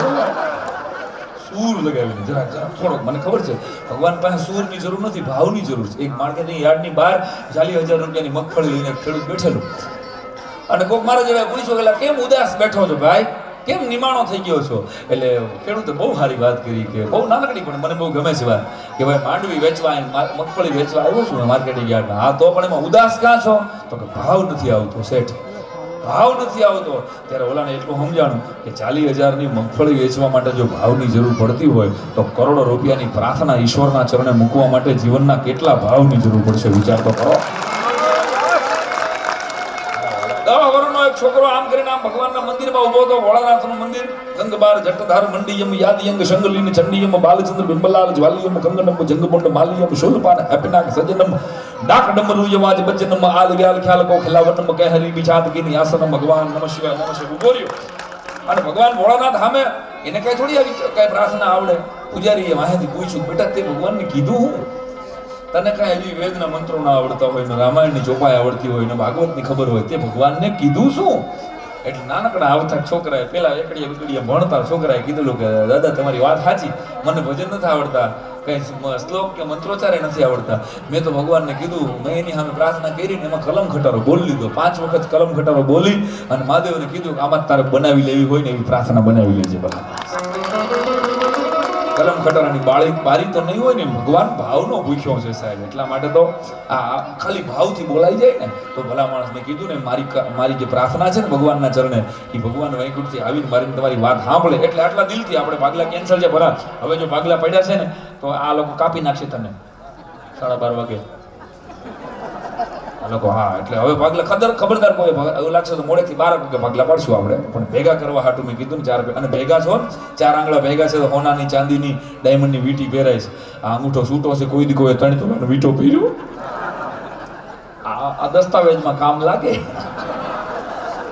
સૂર લગાવીને જરાક થોડોક મને ખબર છે ભગવાન પાસે સૂરની જરૂર નથી ભાવની જરૂર છે. એક માર્કેટની યાર્ડની બહાર 40,000 રૂપિયાની મગફળી લઈને ખેડૂત બેઠેલો અને કોઈક મારા જેવા પૂછ્યું કે કેમ ઉદાસ બેઠો છો ભાઈ કેમ નિમાણો થઈ ગયો છો. એટલે ખેડૂતે બહુ સારી વાત કરી કે બહુ નાનકડી પણ મને બહુ ગમે છે વાત કે ભાઈ માંડવી વેચવા મગફળી વેચવા આવ્યો છું માર્કેટિંગ યાર્ડમાં. હા તો પણ એમાં ઉદાસ ક્યાં છો તો કે ભાવ નથી આવતો શેઠ ભાવ નથી આવતો. ત્યારે ઓલાને એટલું સમજાણું કે 40,000ની મગફળી વેચવા માટે જો ભાવની જરૂર પડતી હોય તો કરોડો રૂપિયાની પ્રાર્થના ઈશ્વરના ચરણે મૂકવા માટે જીવનના કેટલા ભાવની જરૂર પડશે વિચાર તો કરો. 10 વર્ષનો એક છોકરો આમ કરીને આમ ભગવાનના મંદિરમાં ઊભો હતો. ભોળાનાથનું મંદિર ગંગબાર જટધાર મંડીયમ યાદિયંગ શંગલીન ચંડીયમ બાલચંદ્ર બિંબલાલ જ્વાલિયમ કંગનમ જંગપુંડ માલિયમ શૂલપાન હેપનાક સજનમ ડાક ડમરુ યવાજ બજનમ આલ વ્યાલ ખ્યાલ કો ખિલાવનમ કહેરી બિચાદ કીની આસનમ ભગવાન નમઃ શિવાય ઉભો રહ્યો અને ભગવાન ભોળાનાથ સામે એને કઈ થોડી આવી કઈ પ્રાર્થના આવડે. પૂજારીએ વાહેથી પૂછ્યું બેટા તે ભગવાનને કીધું હું તને કાંઈ હજી વેદના મંત્રો ના આવડતા હોય ને રામાયણની ચોપાઈ આવડતી હોય ને ભાગવતની ખબર હોય તે ભગવાનને કીધું શું. એટલે નાનકડા આવતા છોકરાએ પેલા એકડીએ વિકડીએ ભણતા છોકરાએ કીધેલું કે દાદા તમારી વાત સાચી મને ભજન નથી આવડતા કઈ શ્લોક કે મંત્રોચ્ચારે નથી આવડતા. મેં તો ભગવાનને કીધું મેં એની સામે પ્રાર્થના કરીને એમાં કલમ ખટારો બોલી લીધો. 5 વખત કલમ ખટારો બોલી અને મહાદેવને કીધું કે આમાં તારે બનાવી લેવી હોય ને એવી પ્રાર્થના બનાવી લેજે. કલમ ખટારાની બારી તો નહીં હોય ને ભગવાન ભાવનો ભૂખ્યો છે સાહેબ. એટલા માટે તો આ ખાલી ભાવથી બોલાઈ જાય ને તો ભલા માણસને કીધું ને મારી જે પ્રાર્થના છે ને ભગવાનના ચરણે એ ભગવાન વૈકુંઠથી આવીને મારીને તમારી વાત સાંભળે એટલે આટલા દિલથી આપણે ભાગલા કેન્સલ છે ભલા હવે જો ભાગલા પડ્યા છે ને તો આ લોકો કાપી નાખશે તને 12:30 વાગે આ લોકો. હા એટલે હવે ભાગલા ખબરદાર કોઈ એવું લાગશે તો મોડેથી 12 વાગે ભાગલા પાડશું આપણે પણ ભેગા કરવા હાટું મેં કીધું ને 4 અને ભેગા છો 4 આંગળા ભેગા છે તો સોનાની ચાંદીની ડાયમંડની વીંટી પહેરાય છે. આ અંગૂઠો છૂટો છે કોઈ દી કોઈ 3 તોલાનો વીંટો પહેર્યો આ દસ્તાવેજમાં કામ લાગે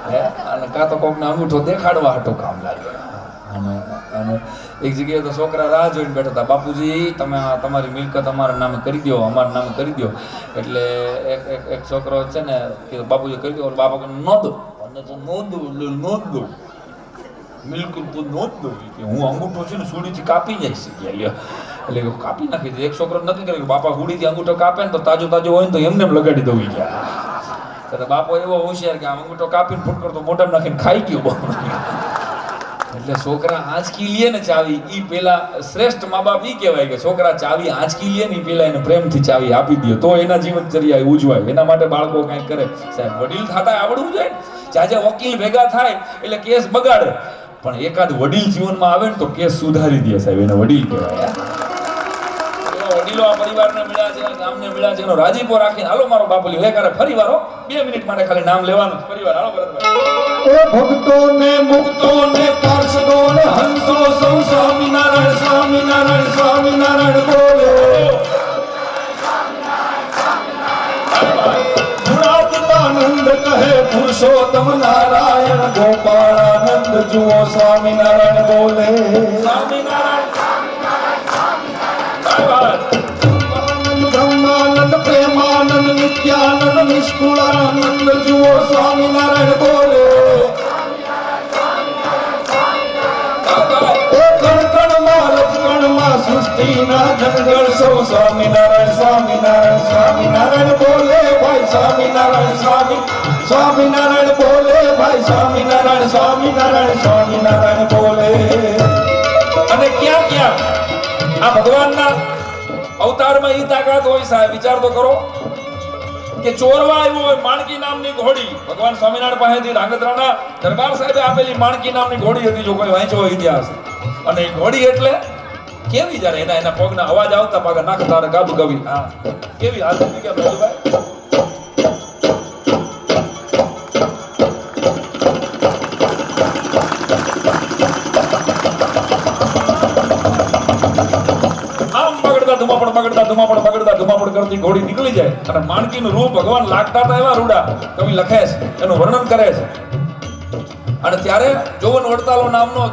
હે અને કાં તો કોકને અંગૂઠો દેખાડવા હાટું કામ લાગે. અને એક જગ્યાએ તો છોકરા રાહ જોઈને બેઠા હતા બાપુજી તમે તમારી મિલકત અમારા નામે કરી દો અમારા નામે કરી દો. એટલે એક છોકરો છે ને કીધું બાપુજી કરી દો. બાપા કે ન દો અને તો ન દો મિલકત તો ન દો હું અંગૂઠો છે ને સુડીથી કાપી જાય છે એટલે કાપી નાખી દે. એક છોકરો નક્કી કર્યું બાપા હુડીથી અંગૂઠો કાપે ને તો તાજો હોય ને તો એમને લગાડી દઉં ગયા. બાપો એવો હોશિયાર કે આમ અંગૂઠો કાપીને ફૂટકર તો મોઢામાં નાખીને ખાઈ ગયો. એટલે છોકરા આંચકી લે ને ચાવી ઈ પેલા શ્રેષ્ઠ મા બાપ ઈ કહેવાય કે છોકરા ચાવી આંચકી લે ને પેલા એને પ્રેમથી ચાવી આપી દે તો એના જીવનચર્યા ઉજવાય. એના માટે બાળકો કંઈક કરે સાહેબ. વડીલ થતા આવડવું જોઈએ ને. જાજે વકીલ ભેગા થાય એટલે કેસ બગાડે પણ એકાદ વડીલ જીવનમાં આવે ને તો કેસ સુધારી દે સાહેબ. એને વડીલ કહેવાય. વડીલો આ પરિવારને મળ્યા છે ગામને મળ્યા છે એનો રાજીપો રાખીને હાલો મારો બાપુલી હવે કરે ફરી વારો 2 મિનિટ માટે ખાલી નામ લેવાનું પરિવાર હાલો ભરતભાઈ. એ ભક્તોને મુક્તોને પાર્ષદોને હંસો સૌ સ્વામિનારાયણ સ્વામિનારાયણ સ્વામિનારાયણ બોલે. પુરુષોત્તમ નારાયણ ગોપાળાનંદ જુઓ સ્વામિનારાયણ બોલે સ્વામિનારાયણ બ્રહ્માનંદ પ્રેમાનંદ નિત્યાનંદ નિષ્કુળાનંદ જુઓ સ્વામિનારાયણ બોલે સૃષ્ટિના જંગલ સૌ સ્વામિનારાયણ સ્વામિનારાયણ સ્વામિનારાયણ બોલે ભાઈ સ્વામિનારાયણ સ્વામિનારાયણ બોલે ભાઈ સ્વામિનારાયણ સ્વામિનારાયણ બોલે. અને ક્યાં ક્યાં આ ભગવાનના અવતારમાં ઈ તાકાત હોય સાહેબ, વિચાર તો કરો કે ચોરવા આવ્યો હોય માણકી નામની ઘોડી, ભગવાન સ્વામિનારાયણ પાસેથી રાંગધ્રાના દરબાર સાહેબે આપેલી માણકી નામની ઘોડી હતી, જો કોઈ વાંચ્યો હોય ઇતિહાસ. અને એ ઘોડી એટલે કેવી, જ્યારે એના પગના અવાજ આવતા પગ નાખતા અને ગાબુ ગવી, હા કેવી હાલત હતી કે ભાઈ. આમ બગડતા ધુમાપડ કરતી ઘોડી નીકળી જાય અને માણકીનું રૂપ ભગવાન લાગતા હતા એવા રૂડા કવિ લખે છે, એનું વર્ણન કરે છે. અને ત્યારે જોવન વડતાલો નામનો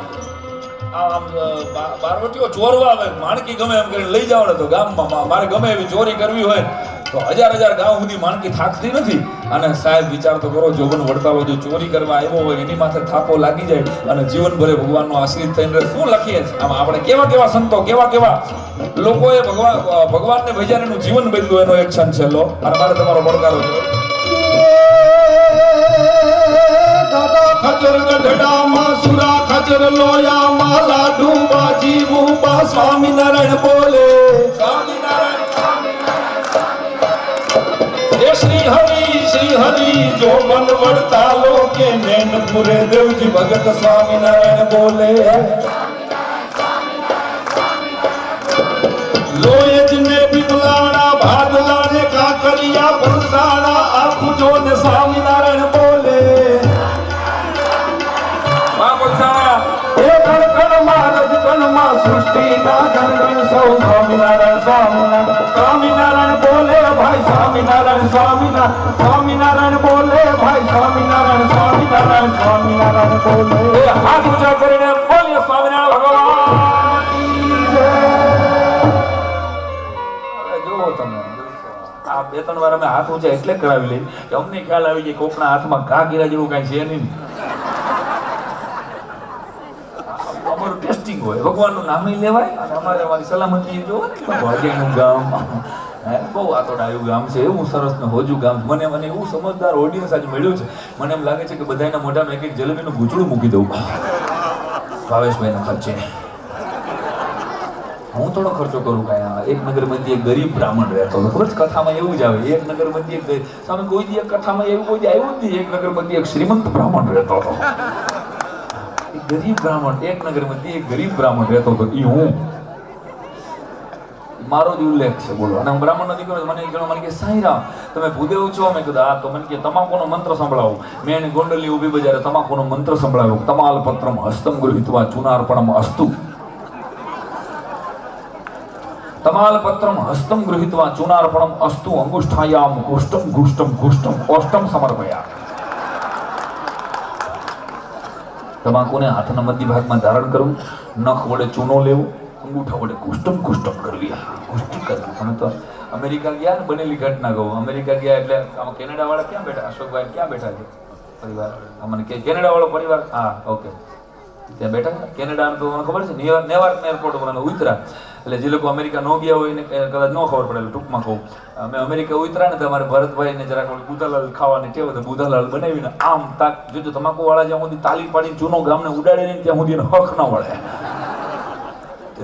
બારવટીઓ ચોરવા આવે, માણકી ગમે એમ કરીને લઈ જવાનો તો ગામમાં મારે ગમે એવી ચોરી કરવી હોય તો હજાર ગામ સુધી માણકી થાકતી નથી. અને સાહેબ વિચાર તો કરો, જોબન વડતાલો જો ચોરી કરવા આવ્યો હોય એની માથે થાપો લાગી જાય અને જીવન ભરે ભગવાનનો આશ્રિત થઈને શું લખીએ છીએ આમાં આપણે. કેવા સંતો, કેવા લોકોએ ભગવાનને ભજ્યા, એનું જીવન બદલ્યું, એનો એક ક્ષણ છે લો. અને મારે તમારો પડકારો છે ખજર ગઢડામાં સુરા ખજર લોયામાં લાડુ બાજી બુબા સ્વામિનારાયણ બોલે સ્વામિનારાયણ. શ્રી હરિ જો બન વડતાલો કે નૈનપુરે દેવજી ભગત સ્વામિનારાયણ બોલે લોયજ ને બિબલાણા ભાદલા ને કાકરિયા પલસાણા આખું જો ને સ્વામિનારાયણ બોલે સૃષ્ટિના જંગલ સૌ સ્વામિનારાયણ બોલે ભાઈ સ્વામિનારાયણ બોલે ભાઈ સ્વામિનારાયણ બોલે. હાથ ઊંચા કરીને બોલીએ સ્વામિનારાયણ ભગવાન. જુઓ તમે આ 2-3 વાર અમે હાથ ઊંચા એટલે કરાવી લઈ કે અમને ખ્યાલ આવી જાય કોકના હાથમાં ઘા ગીરા જેવું કઈ છે નહીં. ટેસ્ટિંગ હોય, ભગવાનનું નામ નહીં લેવાય અને અમારી સલામતી જો ભાગ્યનું ગામ બહુ આતોડાયું ગામ છે, એવું સરસ ને હોજું ગામ. મને એવું સમજદાર ઓડિયન્સ આજે મળ્યું છે, મને એમ લાગે છે કે બધાના મોઢામાં એક જલેબીનું ગૂંચળું મૂકી દઉં ભાવેશભાઈના ખર્ચે. હું થોડો ખર્ચો કરું કાંઈ. એક નગર મધ્ય એક ગરીબ બ્રાહ્મણ રહેતો હતો, ખબર છે કથામાં એવું જ આવે. એક નગર મધ્ય સામે કોઈ દી કથામાં એવું કોઈ દી આવ્યું જ નહીં. એક નગર મધ્ય એક શ્રીમંત બ્રાહ્મણ રહેતો હતો, ગરીબ બ્રાહ્મણ. એક નગર મધ્ય એક ગરીબ બ્રાહ્મણ રહેતો હતો, એ હું, મારો જ ઉલ્લેખ છે બોલો. અને હું બ્રાહ્મણનો દીકરો, મને એક જણો મને કે સાંઈરામ તમે ભૂદેવ છો? મેં કીધું હા. તો મને કે તમાકુનો મંત્ર સંભળાવો. મેં એને ગોંડલી ઊભી બજારે તમાકુનો મંત્ર સંભળાવ્યો. તમાલ પત્રમ હસ્તમ ગૃહીત્વા ચુનાર્પણમ અસ્તુ. તમાલ પત્રમ હસ્તમ ગૃહીત્વા ચુનાર્પણમ અસ્તુ અંગુષ્ઠાયામ ઘુષ્ટમ ઓષ્ટમ સમર્પયા. તમાકુને હાથના મધ્ય ભાગમાં ધારણ કરવું, નખ વડે ચૂનો લેવો, અંગૂઠા વડે ઘુષ્ટમ કરવી. ઘુષ્ટી કરવી. તમે તો અમેરિકા ગયા ને, બનેલી ઘટના કહું. અમેરિકા ગયા એટલે આમાં કેનેડા વાળા ક્યાં બેઠા? અશોકભાઈ ક્યાં બેઠા છે પરિવાર? મને કેનેડા વાળો પરિવાર, હા ઓકે, ત્યાં બેઠા છે. કેનેડા તો મને ખબર છે, નેવાર્ક એરપોર્ટ ઉપર અમે ઉતરા. એટલે જે લોકો અમેરિકા ન ગયા હોય એને કદાચ ન ખબર પડે, ટૂંકમાં કહું. અમે અમેરિકા ઉતરા ને તમારે ભરતભાઈને જરાક બુધાલાલ ખાવાની ટેવ તો બુધાલાલ બનાવીને આમ તાક જોજો. તમાકુ વાળા જ્યાં સુધી તાલી પાડીને ચૂનો ગામને ઉડાડે ત્યાં સુધી એનો હક ન વળે.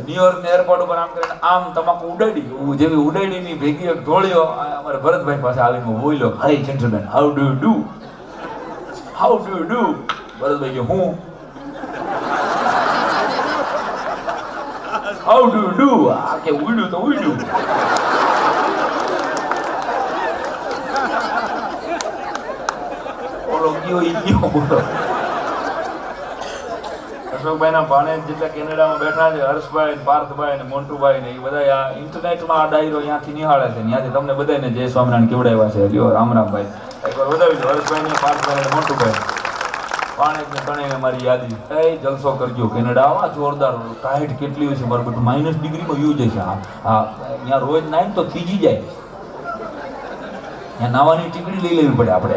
ન્યુયોર્ક એરપોર્ટ ઉપર આમ કરીને આમ તમાકુ ઉડાડી, જેવી ઉડાડીની ભેગી એક ઢોળ્યો અમારે ભરતભાઈ પાસે આવીને બોલ્યો, hi gentleman, how do you do? Bharatbhai કે હું હાઉ ડુ યુ ડુ? આ કે ઉડ્યું તો ઉડ્યું. બોલો ગયો ઈ ગયો બોલો. અશોકભાઈના ભાણેજ જેટલા કેનેડામાં બેઠા છે, હર્ષભાઈ, પાર્થભાઈ ને મોન્ટુભાઈ ને એ બધા આ ઇન્ટરનેટમાં આ ડાયરો ત્યાંથી નિહાળે છે. ત્યાંથી તમને બધાને જય સ્વામિનારાયણ કેવડાવ્યા છે. લ્યો રામભાઈ એકવાર વધાવી દો હર્ષભાઈને, પાર્થભાઈને, મોટુભાઈ પાણી ત્રણેય મારી યાદી એ જલસો કરજો. કેનેડા આવા જોરદાર ટાઈટ કેટલી હોય છે મારું બધું -, ડિગ્રીમાં યુઝ છે. હા અહીંયા રોજ નાય તો થીજી જાય. અહીંયા નાવાની ટીકડી લઈ લેવી પડે આપણે.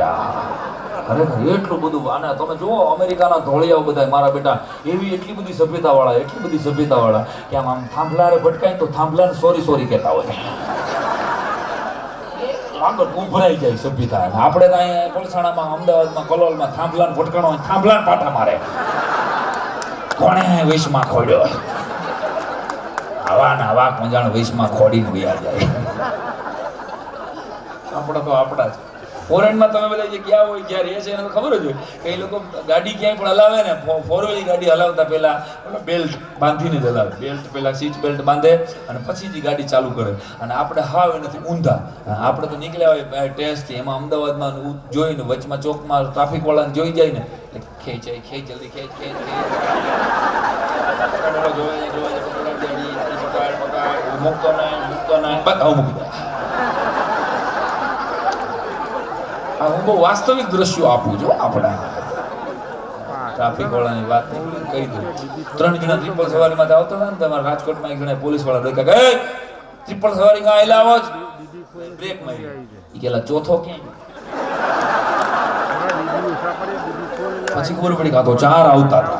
ખરેખર એટલું બધું. અને તમે જુઓ અમેરિકાના ધોળિયાઓ બધા મારા બેટા એટલી બધી સભ્યતાવાળા કે આમ થાંભલારે ભટકાય તો થાંભલાને સોરી કહેતા હોય. આગળ ઉભરાઈ જાય સભ્યતા. આપણે તો અહીંયા પલસાણામાં, અમદાવાદમાં, કલોલમાં થાંભલાને ભટકાણો હોય, થાંભલાને પાટા મારે. કોણે વૈશમાં ખોડ્યો? આવા કોંજાણ વૈશમાં ખોડીને વયા જાય. આપણે તો આપણા જ ફોરેનમાં તમે બધા જે ગયા હોય જ્યાં રહે છે એને ખબર જ હોય કે એ લોકો ગાડી ક્યાંય પણ હલાવે ને, 4-wheeler ગાડી હલાવતા પહેલા બેલ્ટ બાંધીને જ હલાવે. બેલ્ટ પહેલા સીટ બેલ્ટ બાંધે અને પછી જ ગાડી ચાલુ કરે. અને આપણે હાવ એનાથી ઊંધા. આપણે તો નીકળ્યા હોય ટેસ્ટથી, એમાં અમદાવાદમાં જોઈને વચમાં ચોકમાં ટ્રાફિક વાળાને જોઈ જાય ને એટલે ખેંચ જલ્દી ખેંચ. મૂકતો નહીં બધા મૂકી દે. હું બહુ વાસ્તવિક દ્રશ્યો આપું છું. આપણા ટ્રાફિક વાળાની વાત કહી દઉં. 3 જણા ટ્રિપલ સવારીમાં આવતા હતા ને તમારા રાજકોટમાં, એક જણા પોલીસ વાળા રોક્યા કે ટ્રિપલ સવારીમાં આવેલા આવો જ બ્રેક મારી. એ કેલા ચોથો ક્યાં? પછી ખબર પડી કાં તો 4 આવતા હતા.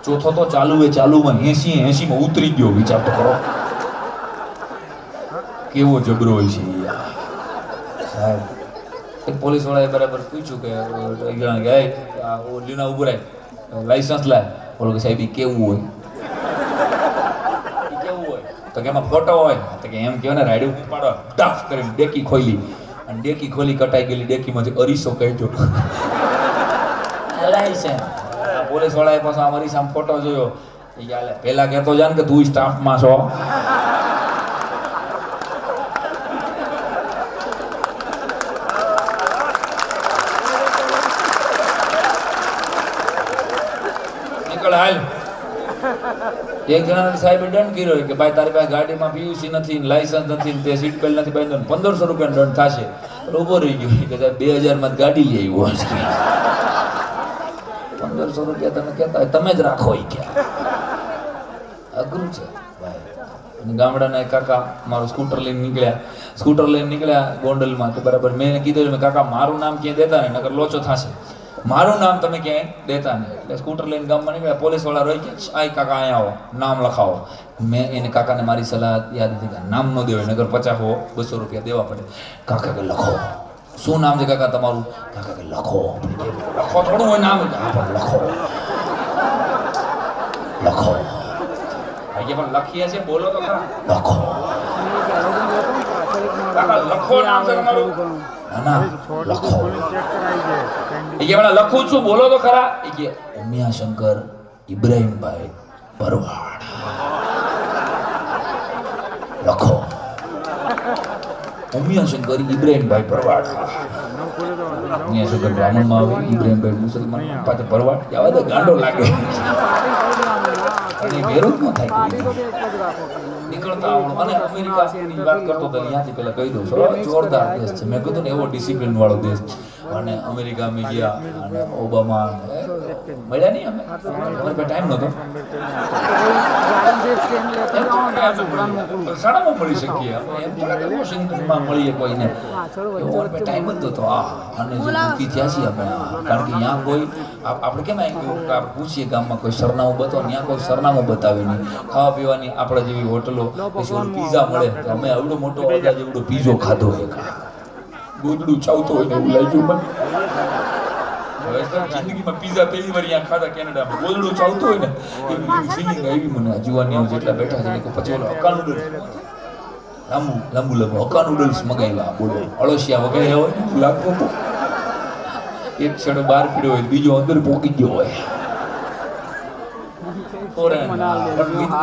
ચોથો તો ચાલુમાં 80 ઉતરી ગયો. વિચાર તો કરો કેવો જબરો હોય છે સાહેબ. એક પોલીસ વાળાએ બરાબર પૂછ્યું કે લીના ઉભું રાય, લાયસન્સ લાય. બોલો કે સાહેબ કેવું હોય? તો કે એમાં ફોટો હોય. તો કે એમ કહેવાય ને રાઈડ પાડો ટાફ કરીને ડેકી ખોલી, અને ડેકી ખોલી કટાઈ ગયેલી ડેકીમાંથી અરીસો કાઢ્યો. લાયસન્સ. પોલીસ વાળાએ પાછો આમ અરીસામાં ફોટો જોયો. પેલા કહેતો જા ને કે તું સ્ટાફમાં છો. હાલ એક જણા સાહેબે દંડ કર્યો કે ભાઈ તારી પાસે ગાડીમાં પીયુસી નથી, લાયસન્સ નથી, તે સીટ બેલ્ટ નથી બાંધ્યો, 1500 રૂપિયાનો દંડ થશે. ઉભો રહી ગયો કે સાહેબ 2000 માં ગાડી લઈ આવ્યો છે. 1500 રૂપિયા તમે કહેતા હોય તમે જ રાખો. એ ક્યાં અઘરું છે ભાઈ. ગામડાના એક કાકા મારું સ્કૂટર લઈને નીકળ્યા ગોંડલમાં. તો બરાબર મેં કીધું મેં કાકા મારું નામ ક્યાંય દેતા નહીં નકર લોચો થશે, મારું નામ તમે ક્યાંય દેતા નહીં. એટલે સ્કૂટર લઈને ગામમાં નીકળ્યા. પોલીસ વાળા રોઈ કે આય કાકા અહીંયા આવો, નામ લખાવો. મેં એને કાકાને મારી સલાહ યાદ હતી કે નામ ન દેવાય નગર 50-200 રૂપિયા દેવા પડે. કાકા કે લખો. શું નામ છે કાકા તમારું? કાકા કે લખો. લખો થોડું હોય નામ? હા પણ લખો. પણ લખીએ છે બોલો તો ખરા. લખો કાકા, લખો નામ છે તમારું? ના લખો. એ કે લખું છું બોલો તો ખરા. એ કે ઉમિયાશંકર ઇબ્રાહીમભાઈ ભરવાડ. લખો ઉમિયાશંકર ઇબ્રાહીમભાઈ ભરવાડ. ઉમિયાશંકર બ્રાહ્મણમાં આવે, ઇબ્રાહીમભાઈ મુસલમાન, પાછળ ભરવાડ. જવા દે ગાંડો લાગે. અને વિરોધ ન થાય નીકળતા આવડું. અને અમેરિકાની વાત કરતો હતો ત્યાંથી પહેલા કહી દઉં જોરદાર દેશ છે. મેં કીધું ને એવો ડિસિપ્લિન વાળો દેશ. અને અમેરિકા અમે ગયા અને ઓબામા મળ્યા નહીં અમે, અમારી પાસે ટાઈમ નહોતો. શાળામાં મળી શકીએ એમ થોડા વોશિંગ્ટનમાં મળીએ કોઈને, એવો અમારી પાસે ટાઈમ જ નહોતો. અને જે દુઃખી થયા છીએ અમે, કારણ કે ત્યાં કોઈ આપણે કેમ પૂછીએ ગામમાં કોઈ સરનામું બતાવો, ત્યાં કોઈ સરનામું બતાવે નહીં. ખાવા પીવાની આપણે જેવી હોટલો, પછી પીઝા મળે તો અમે એવડો મોટો અગાજ એવડો પીઝો ખાધો હોય, ગોદડું ચાવતો હોય ને એવું લાગ્યું મને. જિંદગીમાં પીઝા પહેલી વાર અહીંયા ખાધા કેનેડામાં, ગોદડું ચાવતો હોય ને એવી ફિલિંગ આવી મને. જુવાની જેટલા બેઠા છે પછી ઓલો હક્કા નૂડલ્સ લાંબુ હક્કા નૂડલ્સ મગાવ્યા. બોલો અળસિયા વગાડ્યા હોય ને એવું લાગતું હતું. એક છેડો બહાર પીડ્યો હોય, બીજો અંદર પોકી ગયો હોય.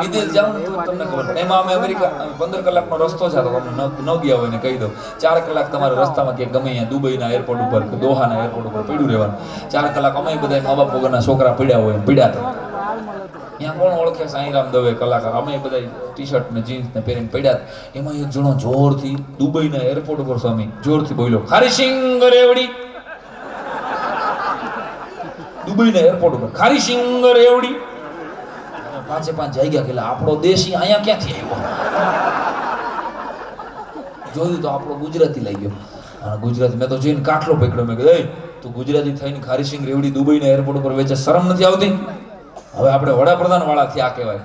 વિદેશ જાવ ને તો તમને ખબર. એમાં અમે અમેરિકા 15 કલાકનો રસ્તો છે, તો તમને ન ગયા હોય ને કહી દઉં 4 કલાક તમારે રસ્તામાં ક્યાંક ગમે અહીંયા દુબઈના એરપોર્ટ ઉપર કે દોહાના એરપોર્ટ ઉપર પીડ્યું રહેવાનું. 4 કલાક અમે બધા મા બાપ વગરના છોકરા પીડ્યા હોય, પીડ્યા હતા. અહીંયા કોણ ઓળખે સાંઈરામ દવે કલાકાર, અમે બધા ટી શર્ટ ને જીન્સ ને પહેરીને પડ્યા. એમાં એક જણો જોરથી દુબઈના એરપોર્ટ ઉપર સ્વામી જોરથી બોલ્યો, ખારી સિંગ રેવડી. દુબઈના એરપોર્ટ ઉપર ખારી સિંગ રેવડી. પાંચે પાંચ જાગ્યા કે આપણો દેશી અહીંયા ક્યાંથી આવ્યો. જોયું તો આપણો ગુજરાતી લઈ ગયો. અને ગુજરાતી મેં તો જઈને કાટલો પકડ્યો. મેં કીધું, તું ગુજરાતી થઈને ખારી સિંગ રેવડી દુબઈના એરપોર્ટ ઉપર વેચે, શરમ નથી આવતી? હવે આપણે વડાપ્રધાન વાળા થી આ કહેવાય,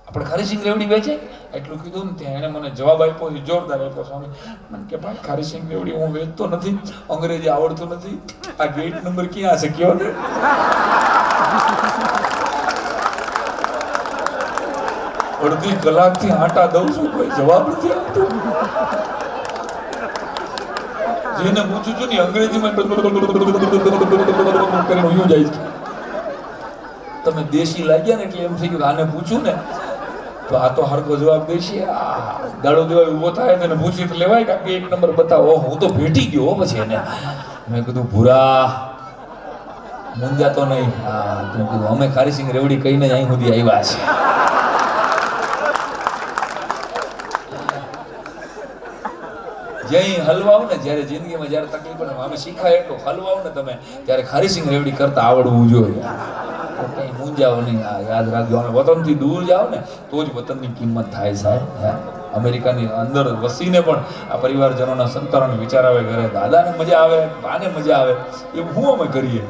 આપણે ખારી સિંગ રેવડી વેચે એટલું કીધું ને ત્યાં એને મને જવાબ આપ્યો, જોરદાર આપ્યો સ્વામી. મને કે ભાઈ ખારી સિંગ રેવડી હું વેચતો નથી, અંગ્રેજી આવડતું નથી, આ ગેટ નંબર ક્યાં છે કયો ને. અડધી કલાકથી આટા દઉં છું, કોઈ જવાબ નથી આપતો. જેને પૂછું છું ને અંગ્રેજીમાં કરીને હું જાય છે. તમે દેશી લાગ્યા ને એટલે એમ થઈ ગયું આને પૂછું ને તો આ તો હરકો જવાબ દેશી. દાડો દેવાય ઊભો થાય તેને પૂછી તો લેવાય કે ગેટ નંબર બતાવો. હું તો ભેટી ગયો પછી એને. મેં કીધું ભૂરા મૂંઝાતો નહીં. તું કીધું અમે ખારી સિંગ રેવડી કહીને અહીં સુધી આવ્યા છે. જ્યાં હલવાઓ ને જ્યારે જિંદગીમાં જ્યારે તકલીફ પડે અમે શીખાય એટલું હલવાઓ ને તમે ત્યારે ખારી સિંગ રેવડી કરતા આવડવું જોઈએ. કઈ મૂંઝાઓ નહીં. યાદ રાખજો, અમે વતનથી દૂર જાઓ ને તો જ વતનની કિંમત થાય સાહેબ. અમેરિકાની અંદર વસીને પણ આ પરિવારજનોના સંતાનોને વિચાર આવે, ઘરે દાદાને મજા આવે, બાને મજા આવે, એવું શું અમે કરીએ?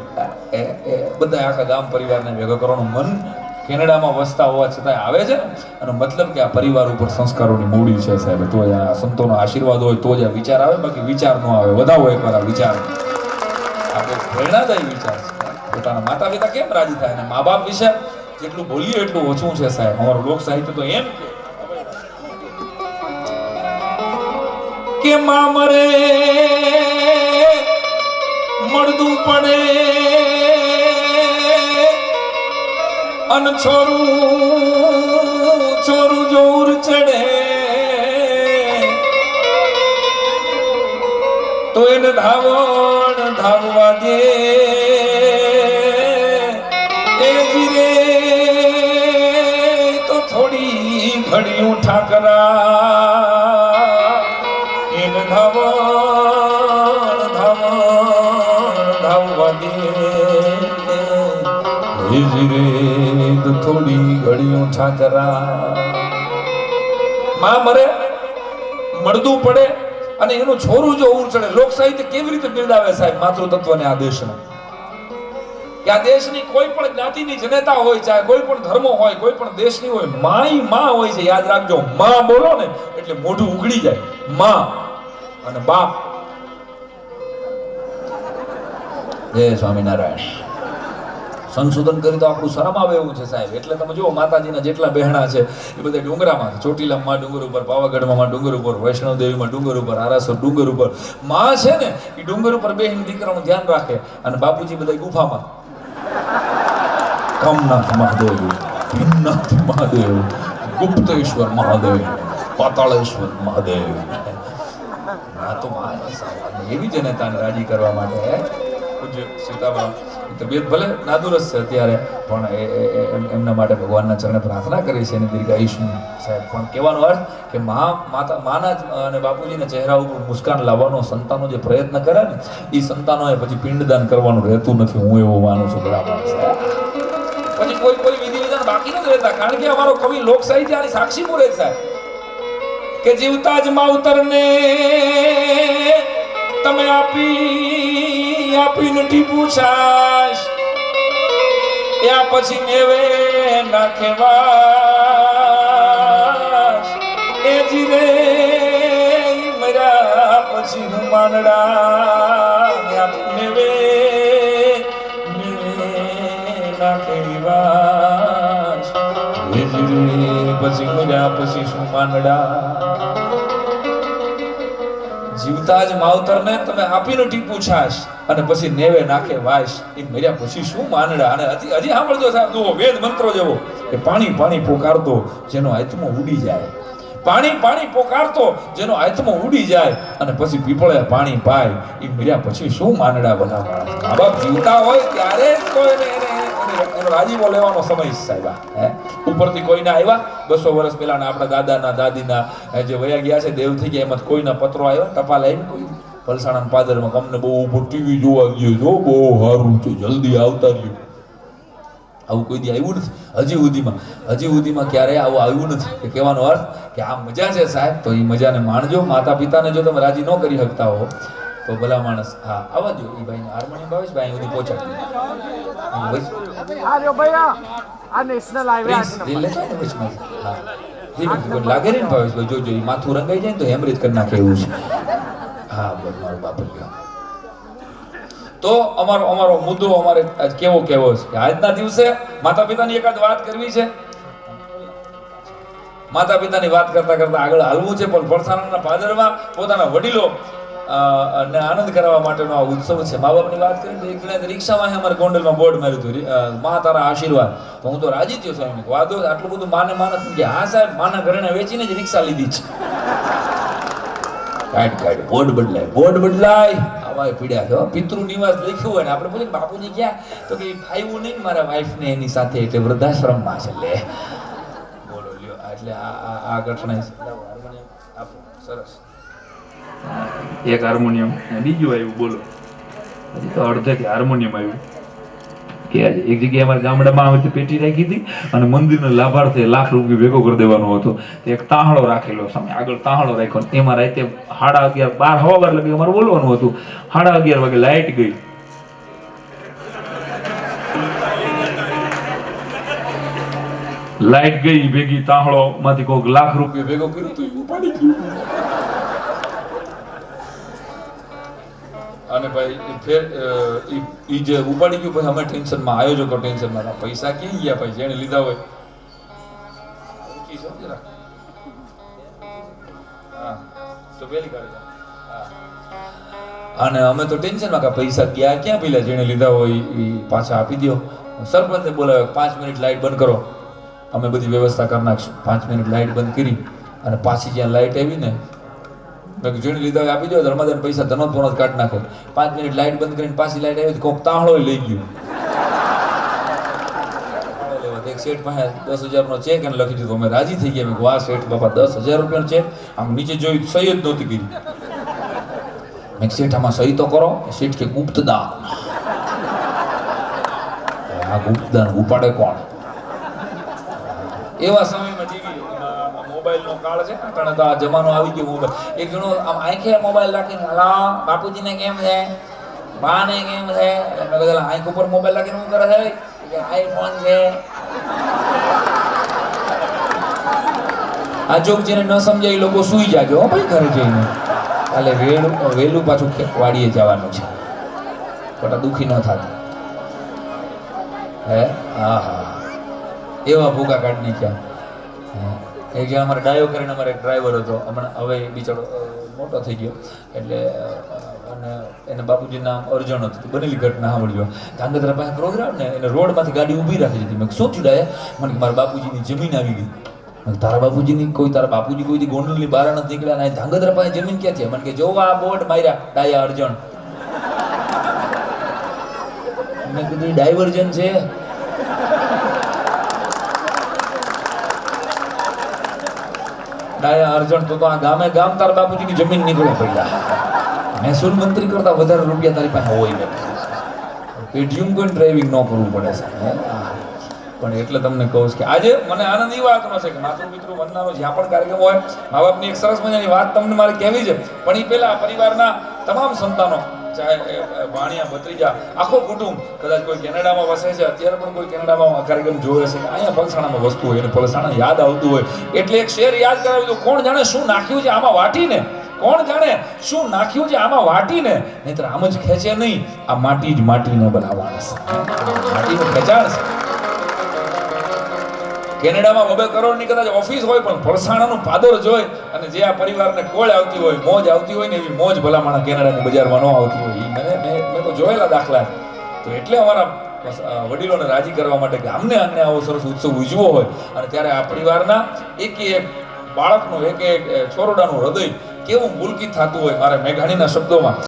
બધા આખા ગામ પરિવારને ભેગો કરવાનું મન કેનેડામાં વસતા હોવા છતાં આવે છે. અને મતલબ કે આ પરિવાર ઉપર સંસ્કારોની મૂડી છે સાહેબ. તો જ આ સંતોનો આશીર્વાદ હોય તો જ આ વિચાર આવે, બાકી વિચાર ન આવે. વધાવો એકવાર આ વિચાર, આપણે પ્રેરણાદાયી વિચાર છે. પોતાના માતા પિતા કેમ રાજી થાય, અને મા બાપ વિશે જેટલું બોલીએ એટલું ઓછું છે સાહેબ. અમારું લોક સાહિત્ય તો એમ કે માં મરે મળદું પડે અન છોરું જોર ચડે તો એને ધાવવા દે એ જીરે તો થોડી ઘડી ઠાકરા એને ધાવવા દે જીરે તો થોડી ઘડીઓ ઠાકરા. માં મરે મળદું પડે અને એનું છોરું જો ઉર ચડે. લોક સાહિત્ય કેવી રીતે બિરદાવે સાહેબ માતૃતત્વને આ દેશના, કે આ દેશની કોઈ પણ જ્ઞાતિની જનતા હોય, ચાહે કોઈ પણ ધર્મ હોય, કોઈ પણ દેશની હોય, માઈ માં હોય છે. યાદ રાખજો, માં બોલો ને એટલે મોઢું ઉઘડી જાય. માં અને બાપ. જય સ્વામિનારાયણ. સંશોધન કરી તો આપણું શરમ આવે એવું છે સાહેબ. એટલે તમે જુઓ માતાજીના જેટલા બહેણા છે એ બધા ડુંગરામાં, ચોટીલામાં ડુંગર ઉપર, પાવાગઢમાં ડુંગર ઉપર, વૈષ્ણવદેવીમાં ડુંગર ઉપર, આરાસર ડુંગર ઉપર. માં છે ને એ ડુંગર ઉપર બેહીને દીકરાનું ધ્યાન રાખે, અને બાપુજી બધા ગુફામાં. કમનાથ મહાદેવ, ભીમનાથ મહાદેવ, ગુપ્તેશ્વર મહાદેવ, પાતાળેશ્વર મહાદેવ. આ તો માં એવી જનતાને રાજી કરવા માટે પૂજ્ય સીતાબા તબિયત ભલે નાદુરસ્ત છે અત્યારે, પણ એમના માટે ભગવાનના ચરણે પ્રાર્થના કરી છે એની દીર્ઘાયુષ્યની સાહેબ. પણ કહેવાનો અર્થ કે માના અને બાપુજીના ચહેરા ઉપર મુસ્કાન લાવવાનો સંતાનો જે પ્રયત્ન કરે ને એ સંતાનોએ પછી પિંડદાન કરવાનું રહેતું નથી. હું એવું માનું છું બરાબર સાહેબ. પછી કોઈ વિધિ વિધાન બાકી નથી રહેતા, કારણ કે અમારો કવિ લોક સાહિત્ય આની સાક્ષી પૂરે સાહેબ કે જીવતા જ માવતરને તમે આપીને ટીપું છાશ, ત્યાં પછી નેવે નાખે વાસ. એ જીરે મર્યા પછી હું માનડા નેવે નાખે વાસ. એ જીરે પછી મર્યા પછી શું માનડા. જીવતા જ માવતરને તમે આપીને ટીપું છાશ અને પછી નેવે નાખે વાસ. એ મર્યા પછી શું માનડા. અને હજી સાંભળજો સાહેબ, જુઓ વેદ મંત્રો જેવો કે પાણી પાણી પોકારતો જેનો આત્મો ઉડી જાય. પાણી પાણી પોકારતો જેનો આત્મો ઉડી જાય અને પછી પીપળે પાણી પાય. એ મર્યા પછી શું માનડા. બધા મા બાપ જીવતા હોય ત્યારે જ તો એનો રાજીપો લેવાનો સમય છે સાહેબ હે ઉપરથી કોઈના આવ્યા 200 વર્ષ પહેલાના આપણા દાદાના દાદીના જે વયા ગયા છે દેવ થઈ ગયા એમાં કોઈના પત્રો આવ્યા ટપાલ આવીને કોઈ પલસાણા પાદરમાં અમને બહુ ઉપર ટીવી જોવા ગયો જો બહુ સારું છે જલ્દી આવતા રહ્યો આવું કોઈ દી આવ્યું નથી હજી સુધીમાં ક્યારેય આવું આવ્યું નથી કે કહેવાનો અર્થ કે આ મજા છે સાહેબ તો એ મજાને માણજો માતા પિતાને જો તમે રાજી ન કરી શકતા હો તો ભલા માણસ હા આવવા દો એ ભાઈને હાર્મોનિયમ ભાવેશ ભાઈ સુધી પહોંચાડી લાગે ને ભાવેશ ભાઈ જોજો એ માથું રંગાઈ જાય ને તો હેમરેજ કરી નાખે એવું છે હા બસ મારો બાપ ગયો તો અમારો મુદ્દો અમારે આજ કેવો છે કે આજના દિવસે માતા પિતાની એકાદ વાત કરવી છે માતા પિતાની વાત કરતા કરતા આગળ હાલવું છે પણ પરસાણાના પાદરમાં પોતાના વડીલો ને આનંદ કરાવવા માટેનો આ ઉત્સવ છે મા બાપની વાત કરી એક જણા રિક્ષામાં અમારે ગોંડલમાં બોર્ડ માર્યું હતું મા તારા આશીર્વાદ તો હું તો રાજી થયો છું એમ વાદો આટલું બધું માને કે હા સાહેબ માના ઘરેને વેચીને જ રિક્ષા લીધી છે કાઢ બોર્ડ બદલાય આવા પીડ્યા છે પિતૃ નિવાસ લખ્યું હોય ને આપણે પૂછીએ બાપુજી ક્યાં તો કે ફાવ્યું નહીં મારા વાઈફ ને એની સાથે એટલે વૃદ્ધાશ્રમમાં છે લે બોલો લ્યો એટલે આ ઘટના આપો સરસ એક હાર્મોનિયમ બીજું આવ્યું બોલો હજી તો અડધેથી હાર્મોનિયમ આવ્યું કે એક જગ્યાએ અમારા ગામડામાં આવી પેટી રાખી હતી અને મંદિરનો લાભાર્થે ₹1,00,000 ભેગો કરી દેવાનો હતો એક તાહળો રાખેલો સામે આગળ તાહળો રાખ્યો એમાં રાતે 11:30 12 હવા 12 લગી અમારે બોલવાનું હતું 11:30 વાગે લાઇટ ગઈ ભેગી તાહળો માંથી કોઈક ₹1,00,000 ભેગો કર્યું તો ઉપાડી ગયું અને ભાઈ ફેર ઈ જે ઉપાડી ગયું પછી અમે ટેન્શનમાં આયોજકો ટેન્શનમાં પૈસા ક્યાં ગયા ભાઈ જેને લીધા હોય હા તો પેલી કાઢી અને અમે તો ટેન્શનમાં કે પૈસા ગયા ક્યાં પેલા જેને લીધા હોય એ પાછા આપી દો સરપંચને બોલાવે 5 મિનિટ લાઈટ બંધ કરો અમે બધી વ્યવસ્થા કરી નાખશું 5 મિનિટ લાઈટ બંધ કરી અને પાછી જ્યાં લાઈટ આવી ને મેં જેને લીધા હોય આપી દો ધર્માદાન પૈસા ધનોત કાઢ નાખે 5 મિનિટ લાઈટ બંધ કરીને પાછી લાઈટ આવી કોક તાહળો લઈ ગયું એક શેઠ પાસે 10,000 નો ચેક એને લખી દીધો અમે રાજી થઈ ગયા મેં વાહ શેઠ બાપા 10,000 રૂપિયાનો ચેક આમ નીચે જોયું સહી જ નહોતી કરી મેં શેઠ આમાં સહી તો કરો શેઠ કે ગુપ્તદાન આ ગુપ્તદાન ઉપાડે કોણ એવા સમયમાં જીવી મોબાઈલનો કાળ છે કારણ કે આ જમાનો આવી ગયો મોબાઈલ એક જણો આમ આંખે મોબાઈલ રાખીને હલા બાપુજીને કેમ છે બાને કેમ છે મેં કીધું આંખ ઉપર મોબાઈલ રાખીને શું કરે છે કે આઈફોન છે આ જોક જેને ન સમજાય એ લોકો સુઈ જાજો ભાઈ ઘરે જઈને કાલે વહેલું પાછું વાડીએ જવાનું છે ખોટા દુઃખી ન થતા હે હા એવા ભૂકા કાઢી નાખ્યા એક જણ અમારે ડાયો કરીને અમારે એક ડ્રાઈવર હતો હમણાં હવે બિચારો મોટો થઈ ગયો એટલે અને એને બાપુજીનું નામ અર્જણ હતું બનેલી ઘટના સાંભળજો ધાંગધ્રા પાસે પ્રોગ્રામ ને એને રોડમાંથી ગાડી ઊભી રાખી દીધી મેં શું ચૂડાય મને કે મારા બાપુજીની જમીન આવી ગઈ તારા બાપુજી કોઈ ગોંડલની બહાર નથી નીકળ્યા ને ધાંગધ્રા પાસે જમીન ક્યાં છે મને કે જોવા આ બોર્ડ માર્યા ડાયા અર્જણ મેં કીધું ડાયવર્જન છે ડાયા અર્જણ તો આ ગામે ગામ તારા બાપુજીની જમીન નીકળે પહેલા મહેસૂલ મંત્રી કરતા વધારે રૂપિયા તારી પાસે હોય ને પેટીએમ કોઈ ડ્રાઇવિંગ ન કરવું પડે છે પણ એટલે તમને કહું કે આજે મને આનંદ એ વાતનો છે કે માતૃ પિતૃ વંદનાનો જ્યાં પણ કાર્યક્રમ હોય મા બાપની એક સરસ મજાની વાત તમને મારે કહેવી છે પણ એ પહેલા પરિવારના તમામ સંતાનો ચાહે ભાણિયા ભત્રીજા આખો કુટુંબ કદાચ કોઈ કેનેડામાં વસે છે અત્યારે પણ કોઈ કેનેડામાં કાર્યક્રમ જોવે છે કે અહીંયા પલસાણામાં વસ્તુ હોય અને પલસાણા યાદ આવતું હોય એટલે એક શેર યાદ કરાવી દઉં કોણ જાણે શું નાખ્યું છે આમાં વાટીને કોણ જાણે શું નાખ્યું છે આમાં વાટીને નહીંતર આમ જ ખેંચે નહીં આ માટી જ માટીને બનાવવાનું છે માટીનું ખેંચાણ છે કેનેડામાં 2 કરોડની કદાચ ઓફિસ હોય પણ પલસાણાનું પાદર જોઈ અને જે આ પરિવારને કોળ આવતી હોય મોજ આવતી હોય ને એવી મોજ ભલામણા કેનેડાની બજારમાં ન આવતી હોય મેં તો જોયેલા દાખલા તો એટલે અમારા વડીલોને રાજી કરવા માટે ગામને અમને આવો સરસ ઉત્સવ ઉજવો હોય અને ત્યારે આ પરિવારના એક બાળકનું એક છોરડાનું હૃદય કેવું પુલકિત થતું હોય મારે મેઘાણીના શબ્દોમાં